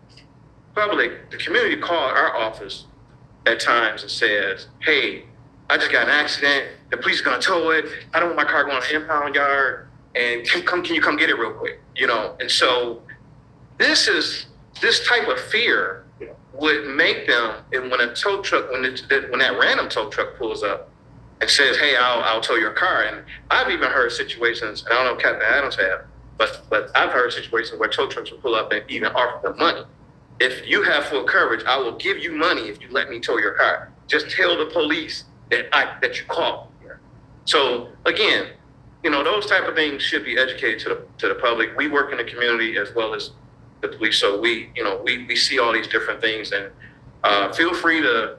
the community call our office at times and says, hey, I just got an accident. The police are gonna tow it. I don't want my car going to the impound yard. And can you come get it real quick? You know, and so this type of fear would make them, and when a tow truck, when that random tow truck pulls up and says, hey, I'll tow your car. And I've even heard situations, and I don't know if Captain Adams have, but I've heard situations where tow trucks will pull up and even offer them money. If you have full coverage, I will give you money if you let me tow your car. Just tell the police that you called. So again, you know, those type of things should be educated to the public. We work in the community as well as the police, so we see all these different things. And feel free to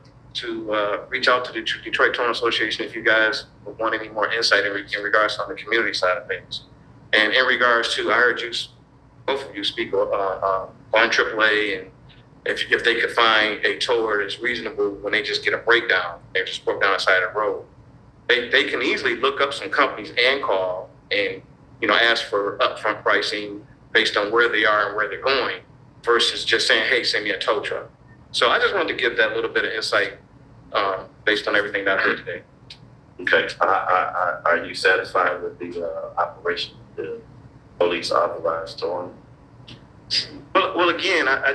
reach out to the Detroit Towing Association if you guys want any more insight in regards to on the community side of things. And in regards to, I heard both of you speak on AAA, and if they could find a tower that's reasonable when they just get a breakdown, they just broke down the side of the road. They can easily look up some companies and call and, you know, ask for upfront pricing based on where they are and where they're going versus just saying, hey, send me a tow truck. So I just wanted to give that little bit of insight based on everything that I heard today. Okay, are you satisfied with the operation of the police authorized towing? Well, again, I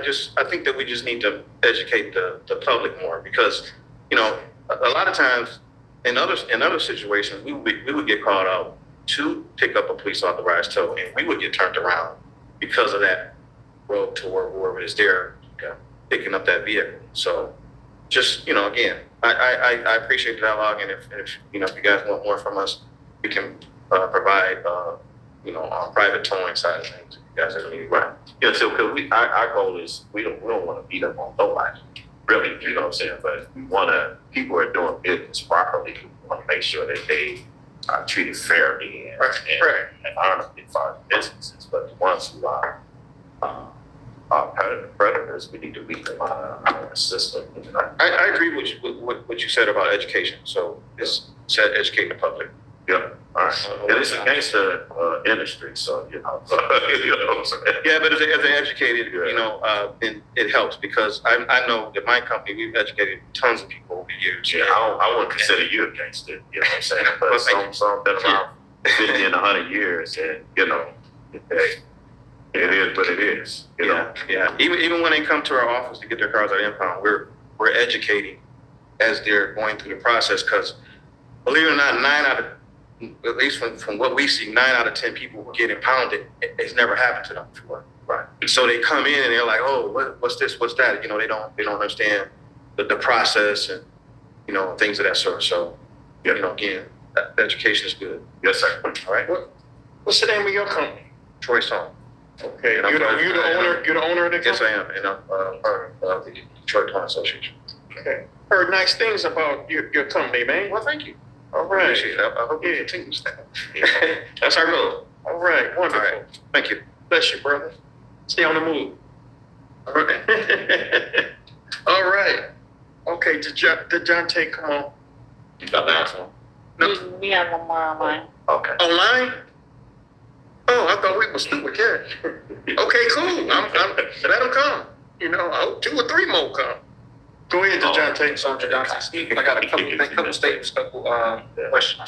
think that we just need to educate the public more because, you know, a lot of times in other situations, we would get called out to pick up a police authorized tow, and we would get turned around because of that road to wherever it is there picking up that vehicle. So just, you know, again, I appreciate the dialogue, and if you know, if you guys want more from us, we can provide you know, on private towing side of things. If you guys ever need, Right. Yeah, so because our goal is we don't want to beat up on nobody. Really, you know what I'm saying? But we want to, people are doing business properly. We want to make sure that they are treated fairly and honorably as far as businesses. But the ones who are predators, we need to beat them out of our system. I agree with what you said about education. So it's educating the public. Yeah, all right. And it's a gangster industry, so you know. You know what I'm saying? Yeah, but as they educated, you know, then it helps because I know that my company, we've educated tons of people over the years. Yeah, I wouldn't consider you a gangster, you know what I'm saying? But some been around 50 and 100 years, and you know, it is what it is. You know. Yeah. Even when they come to our office to get their cars out of impound, we're educating as they're going through the process. Because believe it or not, at least from what we see, 9 out of 10 people who get impounded, it's never happened to them before. Right. So they come in and they're like, oh, what's this, what's that? You know, they don't understand the process and, you know, things of that sort. So, you know, again, education is good. Yes, sir. All right. What's the name of your company? Troy Song. Okay. And You're the owner. You're the owner of the company. Yes, I am, and I'm part of the Detroit Towing Association. Okay. Heard nice things about your company, man. Well, thank you. All right. Appreciate it. I hope it continues that. That's our goal. All right. Wonderful. All right. Thank you. Bless you, brother. Stay on the move. All right. All right. Okay. DeJounte, come on. You got the next one? No. We have one more online. Okay. Online? Oh, I thought we were still with Karen. Okay, cool. I'm let them come. You know, I hope 2 or 3 more come. Go ahead, DeJounte. So DeJounte, I got a couple statements, questions.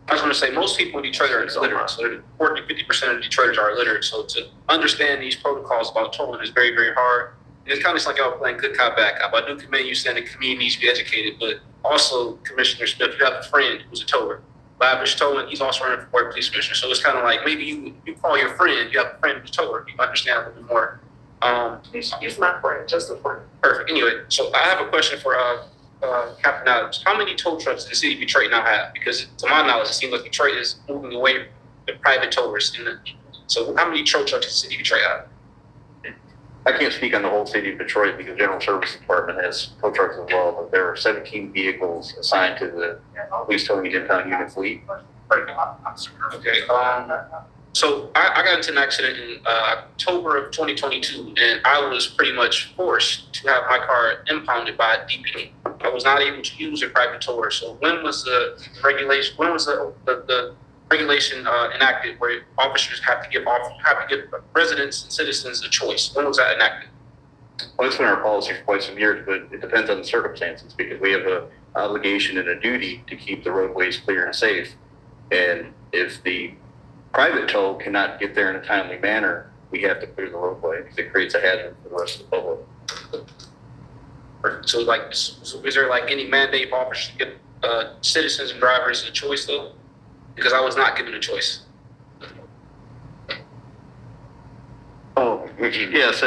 I was gonna say, most people in Detroit are illiterate, so 40-50% of Detroiters are illiterate, so to understand these protocols about tolling is very, very hard. And it's kind of like y'all playing good cop, bad cop. I do commend you saying the community needs to be educated, but also, Commissioner Smith, you have a friend who's a toller. Lavish tolling, he's also running for board police commissioner, so it's kind of like, maybe you call your friend, you have a friend who's a toller, you understand a little bit more. He's my friend, just a friend. Perfect. Anyway, so I have a question for Captain Adams. How many tow trucks does the city of Detroit now have? Because to my knowledge, it seems like Detroit is moving away from the private towers. So how many tow trucks does the city of Detroit have? I can't speak on the whole city of Detroit because General Services Department has tow trucks as well, but there are 17 vehicles assigned to the police towing impound unit fleet. Okay. So I got into an accident in October of 2022, and I was pretty much forced to have my car impounded by a DPD. I was not able to use a private tower. So when was the regulation? When was the regulation enacted where officers have to give residents and citizens a choice? When was that enacted? Well, it's been our policy for quite some years, but it depends on the circumstances because we have an obligation and a duty to keep the roadways clear and safe. And if the private tow cannot get there in a timely manner, we have to clear the roadway because it creates a hazard for the rest of the public. So is there like any mandate for officers to give citizens and drivers a choice though? Because I was not given a choice. Oh, yes.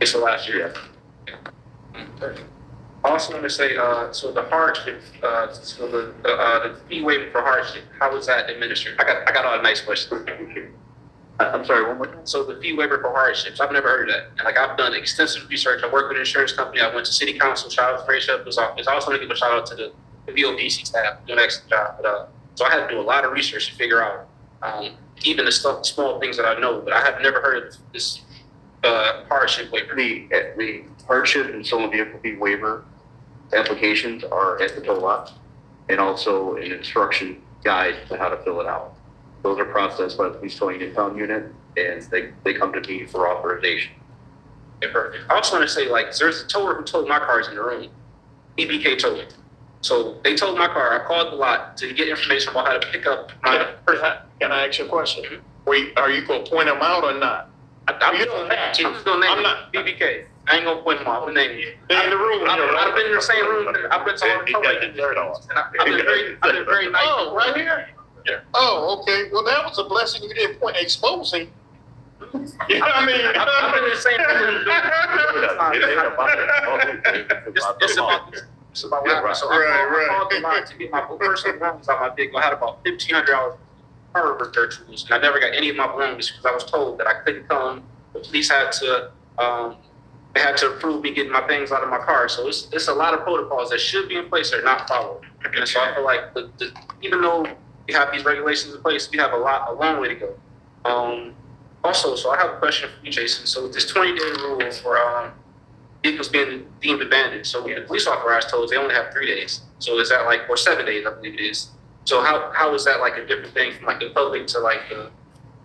It's the last year. I also want to say, so the hardship, so the fee waiver for hardship, how is that administered? I got all the nice questions. I'm sorry, one more time. So the fee waiver for hardships, I've never heard of that. And like I've done extensive research. I work with an insurance company. I went to city council, shout out to Ray Shepard's office. I also want to give a shout out to the VOPC staff, doing an excellent job. But, so I had to do a lot of research to figure out even the small things that I know, but I have never heard of this hardship waiver. The hardship and stolen vehicle fee waiver applications are at the tow lot and also an instruction guide to how to fill it out. Those are processed by the police towing impound unit and they come to me for authorization. Okay, perfect. I also want to say, like, there's a tower who towed my cars in the room, EBK towing. So they towed my car. I called the lot to get information about how to pick up my person. Can I ask you a question? Are you going to point them out or not? I'm just gonna name BBK. I ain't gonna point them out. I'm gonna name you. In the room. I've been in the same room. I've been to all the I've been very nice. Oh, right here? Yeah. Oh, okay. Well, that was a blessing you didn't point exposing. You know what I mean? I've been in the same room. It's about what happened. So I called the lot to get my personal belongings out my vehicle. I had about $1,500 car repair tools, and I never got any of my belongings because I was told that I couldn't come. The police had to they had to approve me getting my things out of my car. So it's a lot of protocols that should be in place that are not followed. And so I feel like even though we have these regulations in place, we have a long way to go. Also, so I have a question for you, Jason. So this 20-day rule for vehicles being deemed abandoned. So when the police authorized tolls, they only have 3 days. So is that like, or 7 days, I believe it is. So how is that like a different thing from like the public to like the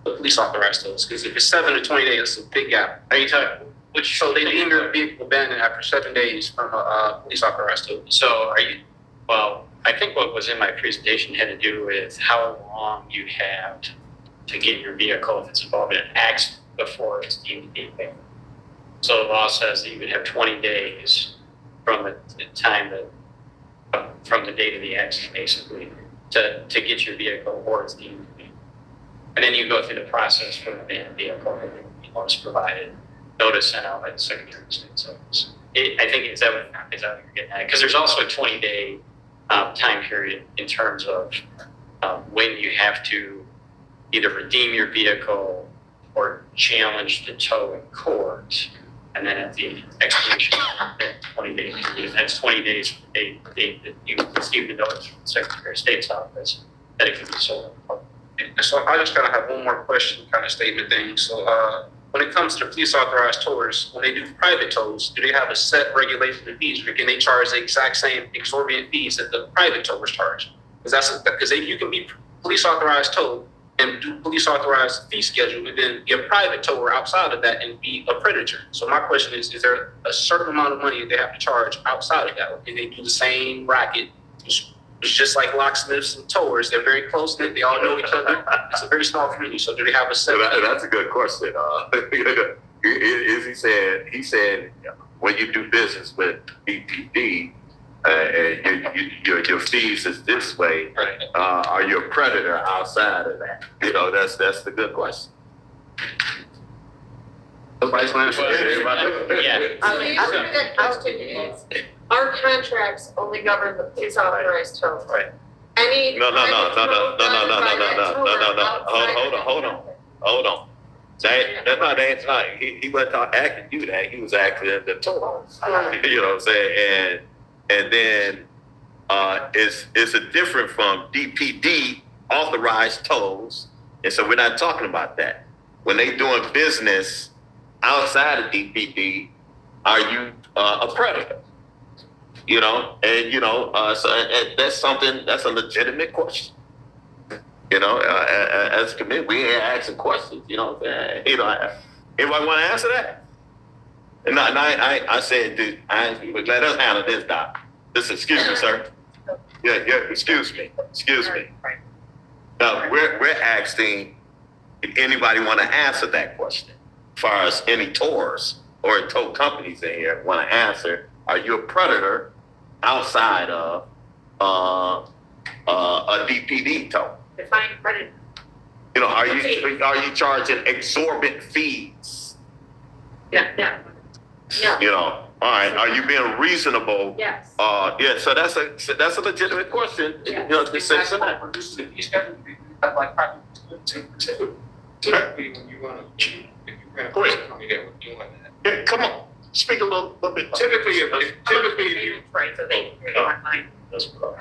police authorized tolls? Because if it's 7 to 20 days, it's a big gap. Are you talking? So they deem your vehicle abandoned after 7 days from a police authorized toll. So well, I think what was in my presentation had to do with how long you have to get your vehicle if it's involved in an accident before it's deemed to be abandoned. So the law says that you would have 20 days from the time that, from the date of the accident, basically, to get your vehicle or its deemed to be. And then you go through the process for the abandoned vehicle, and the notice provided, notice sent out by the Secretary of State. So I think is that what you're getting at? Because there's also a 20-day time period in terms of when you have to either redeem your vehicle or challenge the tow in court. And then at the expiration of that 20-day period, that's 20 days from the date that you received the notice from the Secretary of State's office that it can be sold. And so I just kind of have one more question, kind of statement thing. So when it comes to police authorized towers, when they do private tows, do they have a set regulation of fees, or can they charge the exact same exorbitant fees that the private towers charge? Because you can be police authorized tow and do police authorized fee schedule, and then be a private tower outside of that and be a predator. So my question is there a certain amount of money they have to charge outside of that? Or can they do the same bracket? It's just like locksmiths and towers. They're very close knit. They all know each other. It's a very small community. So do they have a set? That's a good question. He said, when you do business with BPD, and your fees is this way, Right. Are you a predator outside of that? That's the good question. Nobody's gonna answer that. Yeah. So the answer to that question is, our contracts only govern the police authorized tow. Right. Any. No. private tow done by that tower Hold on. That's not. He wasn't asking you that. He was asking the tow. You know what I'm saying? And then it's a different from DPD authorized tolls, and so we're not talking about that. When they doing business outside of DPD, are you a predator? So that's a legitimate question. As a committee, we ain't asking questions. Anybody want to answer that? And I said, dude, let us handle this, Doc. Excuse me, sir. Yeah, excuse me. Now, we're asking if anybody want to answer that question. As far as any tours or tow companies in here want to answer, are you a predator outside of a DPD tow? Define predator. Are you charging exorbitant fees? Yeah. All right. Are you being reasonable? Yes. So that's a legitimate question. Like typically when you want to cheat, if you rent a company that would do like that. Yeah, come on, speak a little bit. Typically, if you Right, so they. That's what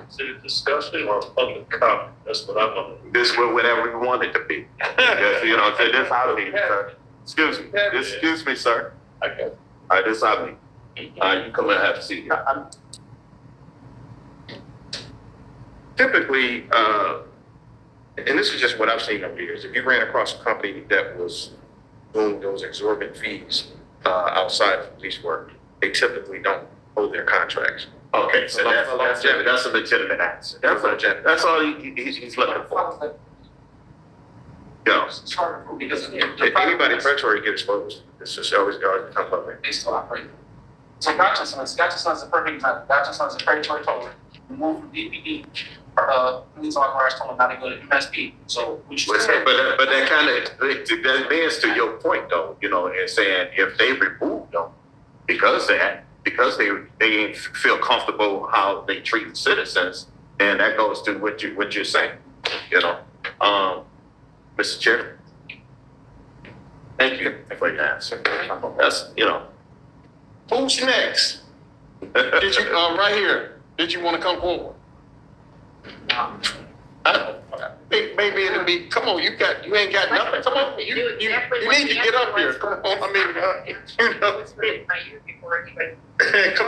Is it a discussion or a public comment? That's what I want to do. this was whatever we want it to be. So this how it is, sir. Excuse me, sir. Okay. All right, this how it is. You come and have a seat here. Typically, and this is just what I've seen over the years, if you ran across a company that was doing those exorbitant fees outside of police work, they typically don't hold their contracts. Okay, so that's a legitimate answer. That's all he's looking for. because Anybody predatory get exposed. It's just always got to come up with. they still operate. So Gotchason's a perfect example. Gotchason's a predatory toller, removed from DPD, police authorized tolling, now they go to MSP. So we should. But that kind of that leads to your point, though. And saying if they remove them because they feel comfortable how they treat citizens, and that goes to what you're saying. Mr. Chair, thank you for your answer. That's Who's next? Did you, right here, did you want to come forward? Maybe it'll be, come on, you ain't got nothing, come on, you need to get up here, come on, come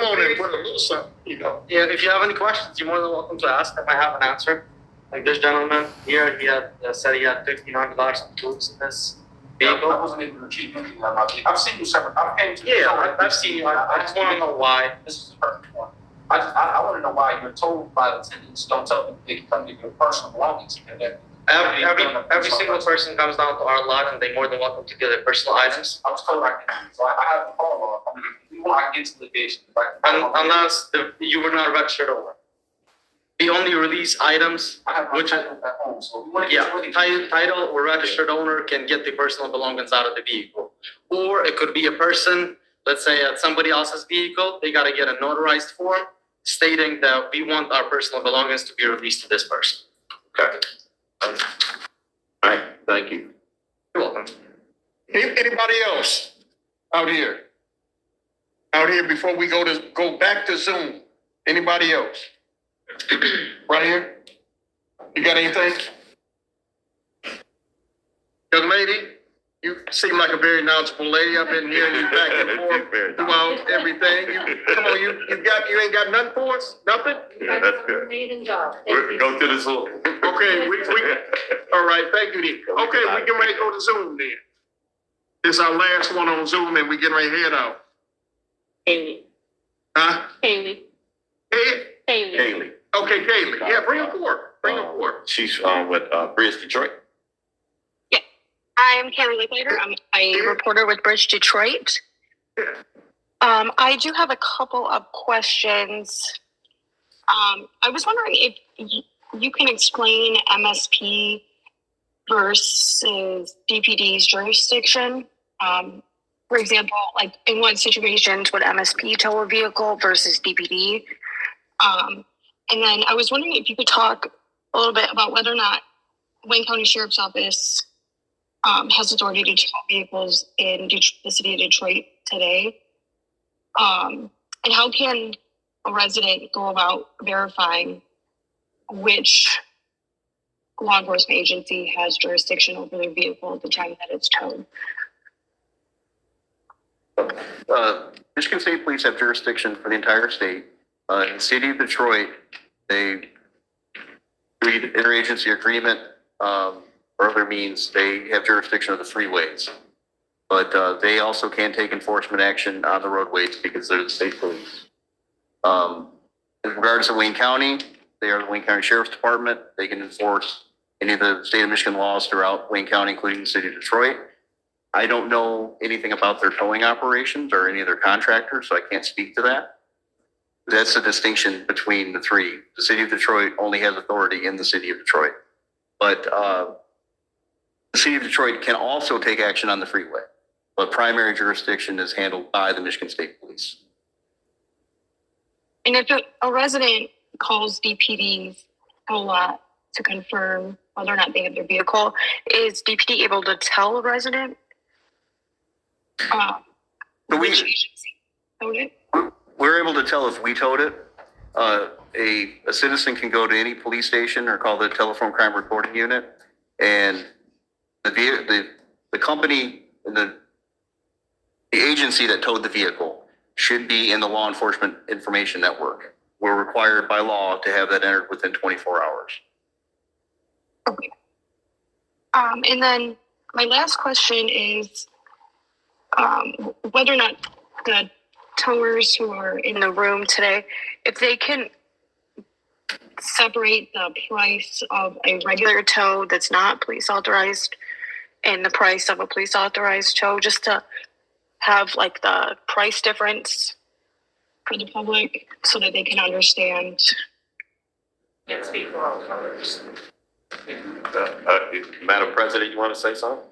on and put a little something, Yeah, if you have any questions, you're more than welcome to ask. I might have an answer. Like this gentleman here, he had said he had $1,500 in tools in this vehicle. I wasn't able to retrieve anything on my vehicle. I've seen you several. I've seen you. I just want to know why. This is the perfect one. I want to know why you're told by the attendants don't tell them they can come get your personal belongings, and that Every single person comes down to our lot and they're more than welcome to get their personal items. I was told I can't, so I have to call on. We want to get to litigation. Unless you were not a registered owner. We only release items, I have my which, title at home, so we want to yeah, get to litigation. title or registered owner can get the personal belongings out of the vehicle. Or it could be a person, let's say at somebody else's vehicle, they gotta get a notarized form stating that we want our personal belongings to be released to this person. Okay. All right, thank you. You're welcome. Anybody else out here? Out here before we go back to Zoom? Anybody else? Right here? You got anything? Young lady, you seem like a very knowledgeable lady. I've been hearing you back and forth throughout everything. Come on, you ain't got nothing for us? Nothing? Yeah, that's good. Amazing job. We're go to the Zoom. Okay, we all right, thank you, Nick. Okay, we getting ready to go to Zoom then. This is our last one on Zoom and we getting ready to head out. Haley. Huh? Haley. Hey? Haley. Kaylee. Okay, Kaylee. Yeah, bring her forward. Bring her forward. She's with Bridge Detroit. I'm Kaylee Lakewater. I'm a reporter with Bridge Detroit. I do have a couple of questions. I was wondering if you can explain MSP versus DPD's jurisdiction. For example, like in what situations would MSP tow a vehicle versus DPD? And then I was wondering if you could talk a little bit about whether or not Wayne County Sheriff's Office has authority to tow vehicles in the city of Detroit today. And how can a resident go about verifying which law enforcement agency has jurisdiction over their vehicle at the time that it's towed? Michigan State Police have jurisdiction for the entire state. In the city of Detroit, they agreed interagency agreement, or other means, they have jurisdiction of the freeways. But they also can take enforcement action on the roadways because they're the state police. In regards to Wayne County, they are the Wayne County Sheriff's Department. They can enforce any of the state of Michigan laws throughout Wayne County, including the city of Detroit. I don't know anything about their towing operations or any of their contractors, so I can't speak to that. That's the distinction between the three. The city of Detroit only has authority in the city of Detroit. But the city of Detroit can also take action on the freeway, but primary jurisdiction is handled by the Michigan State Police. And if a resident calls DPD a lot to confirm whether or not they have their vehicle, is DPD able to tell a resident which agency towed it? We're able to tell if we towed it. A citizen can go to any police station or call the telephone crime reporting unit, and the company and the agency that towed the vehicle should be in the law enforcement information network. We're required by law to have that entered within 24 hours. Okay. And then my last question is whether or not the towers who are in the room today, if they can separate the price of a regular tow that's not police authorized and the price of a police authorized tow, just to have like the price difference for the public so that they can understand. Can't speak for all towers. Madam President, you want to say something?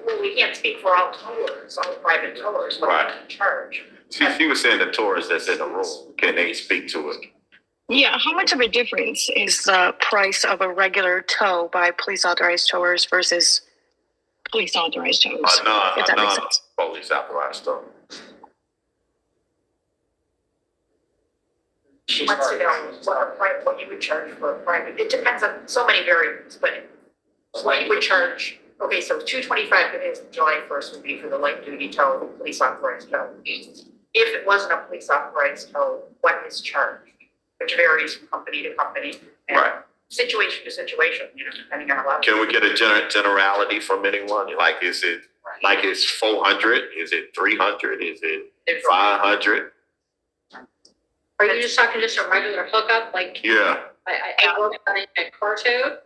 Well, we can't speak for all towers, all private towers, but Right. we can charge. She was saying the tourists that's in the room, can they speak to it? Yeah, how much of a difference is the price of a regular tow by police authorized towers versus police authorized tows? If that makes sense. Police authorized stuff. She wants to know what you would charge for a private, it depends on so many variables, but what you would charge, okay, so $225 is July 1st would be for the light duty tow, police authorized tow. If it wasn't a police authorized tow, what is charged? Which varies from company to company and Right. situation to situation, depending on a lot of. Can we get a generality from anyone? Like, is it, like it's 400? Is it 300? Is it 500? Are you just talking just a regular hookup, like Yeah, I work on a car tow?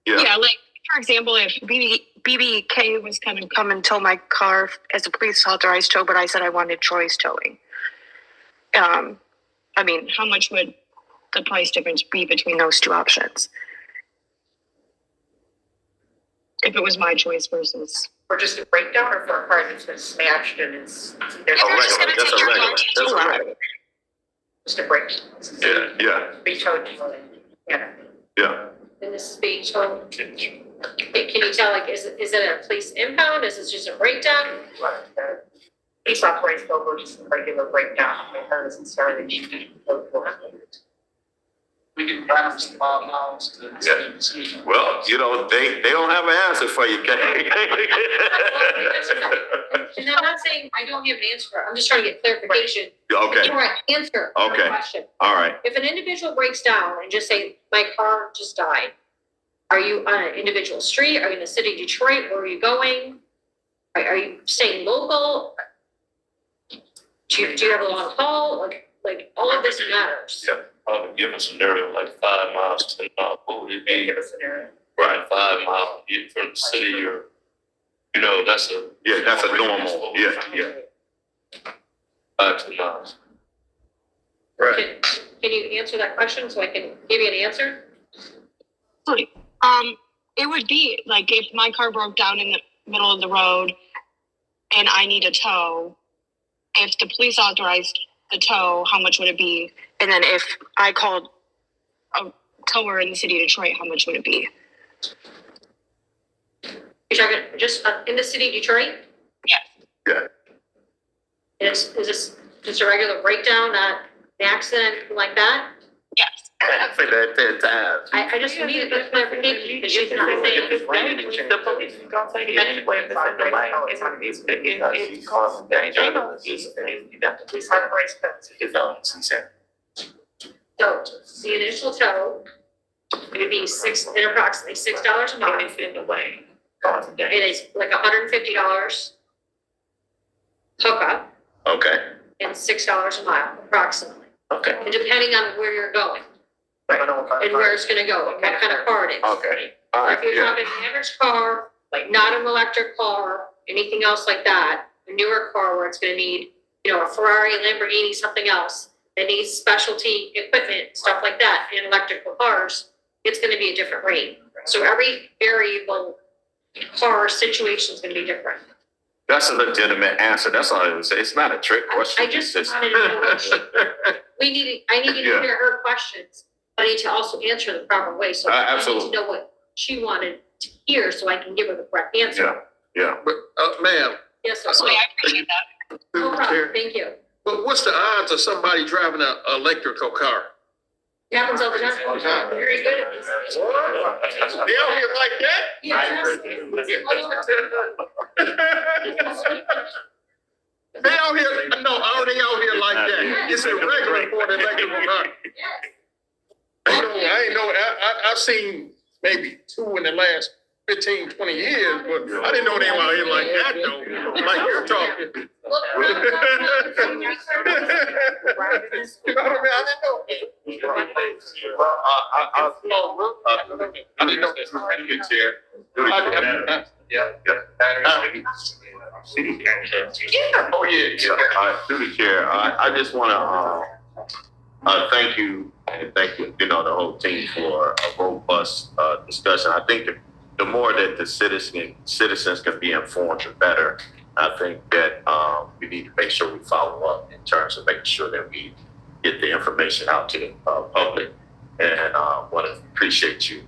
yeah. Yeah, like For example, if BBK was going to come and tow my car as a police authorized tow, but I said I wanted Troy's towing. I mean, how much would the price difference be between those two options? If it was my choice versus. For just a breakdown or for a car that's been smashed and it's. If you're just going to That's take a your regular. car to That's the a lot. regular. Just a break. Yeah. Be towed. Yeah. Yeah. And this is being towed. Can you tell, like, is it a police impound? Is it just a breakdown? Police operates over just a regular breakdown. It hasn't started. We can balance the 5 miles to. Yeah. Well, they don't have an answer for you, Kay. And I'm not saying I don't have an answer for it. I'm just trying to get clarification. Okay. Or an answer to the Okay. question. All right. If an individual breaks down and just say, my car just died, are you on an individual street? Are you in the city of Detroit? Where are you going? Are you staying local? Do you have a long haul? Like all of this matters. Yeah, probably give a scenario like 5 miles to North. What would it be? Give a scenario. Right, 5 miles from the city or, that's a. Yeah, that's a normal. Yeah. 5 to miles. Right. Can you answer that question so I can give you an answer? It would be like if my car broke down in the middle of the road and I need a tow, if the police authorized the tow, how much would it be? And then if I called a tower in the city of Detroit, how much would it be? You're talking just in the city of Detroit? Yes. Yeah. Is this just a regular breakdown, not an accident, anything like that? Yes. I say that 10 times. I just need a good clarification because she's not saying. The police is gonna take it anyway if it's in the lane. It causes danger. The police operates. So the initial tow, it would be approximately $6 a mile. It's in the lane, causing It danger. is like $150 hookup Okay. and $6 a mile approximately. Okay. And depending on where you're going and where it's gonna go, and what kind of car it is. Okay. All right. If you're Yeah. talking an average car, like not an electric car, anything else like that, a newer car where it's gonna need, a Ferrari, Lamborghini, something else, that needs specialty equipment, stuff like that, in electrical cars, it's gonna be a different rate. So every variable car situation is gonna be different. That's a legitimate answer. That's all I would say. It's not a trick question. I just wanted to know what I needed Yeah. to hear her questions, but I need to also answer the proper way. So I need Absolutely. to know what she wanted to hear so I can give her the correct answer. Yeah. But, ma'am, Yes, sir. I appreciate that. No problem, thank you. but what's the odds of somebody driving an electrical car? It happens all the time. Very good at this. They out here like that? Yes. They out here, they out here like that. It's irregular for an electrical car. I've seen maybe 2 in the last 15, 20 years, but I didn't know they were out here like that though, like you're talking. You know what I mean? I didn't know. Good chair. Oh, yeah. Through the chair, I just want to thank you and thank you, the whole team for a robust discussion. I think the more that the citizens can be informed, the better. I think that we need to make sure we follow up in terms of making sure that we get the information out to the public. And want to appreciate you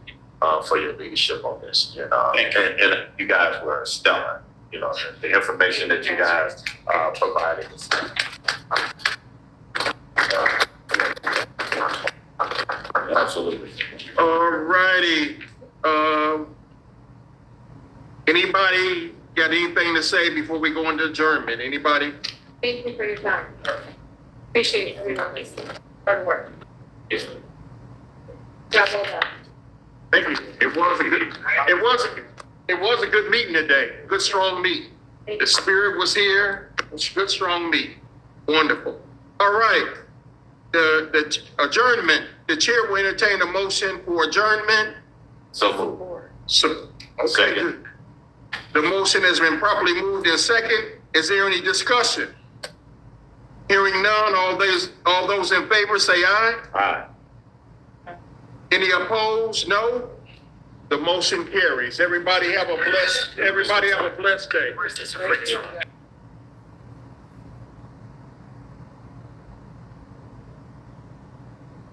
for your leadership on this. And you guys were stellar. The information that you guys provided. Absolutely. All righty. Anybody got anything to say before we go into adjournment? Anybody? Thank you for your time. Appreciate everyone's hard work. Yes. Job well done. Thank you. It was a good meeting today. Good, strong meeting. The spirit was here. It was a good, strong meeting. Wonderful. All right. The adjournment. The chair will entertain a motion for adjournment. So moved. So Okay. The motion has been properly moved in second. Is there any discussion? Hearing none, all those in favor say aye. Aye. Any opposed? No. The motion carries. Everybody have a blessed day.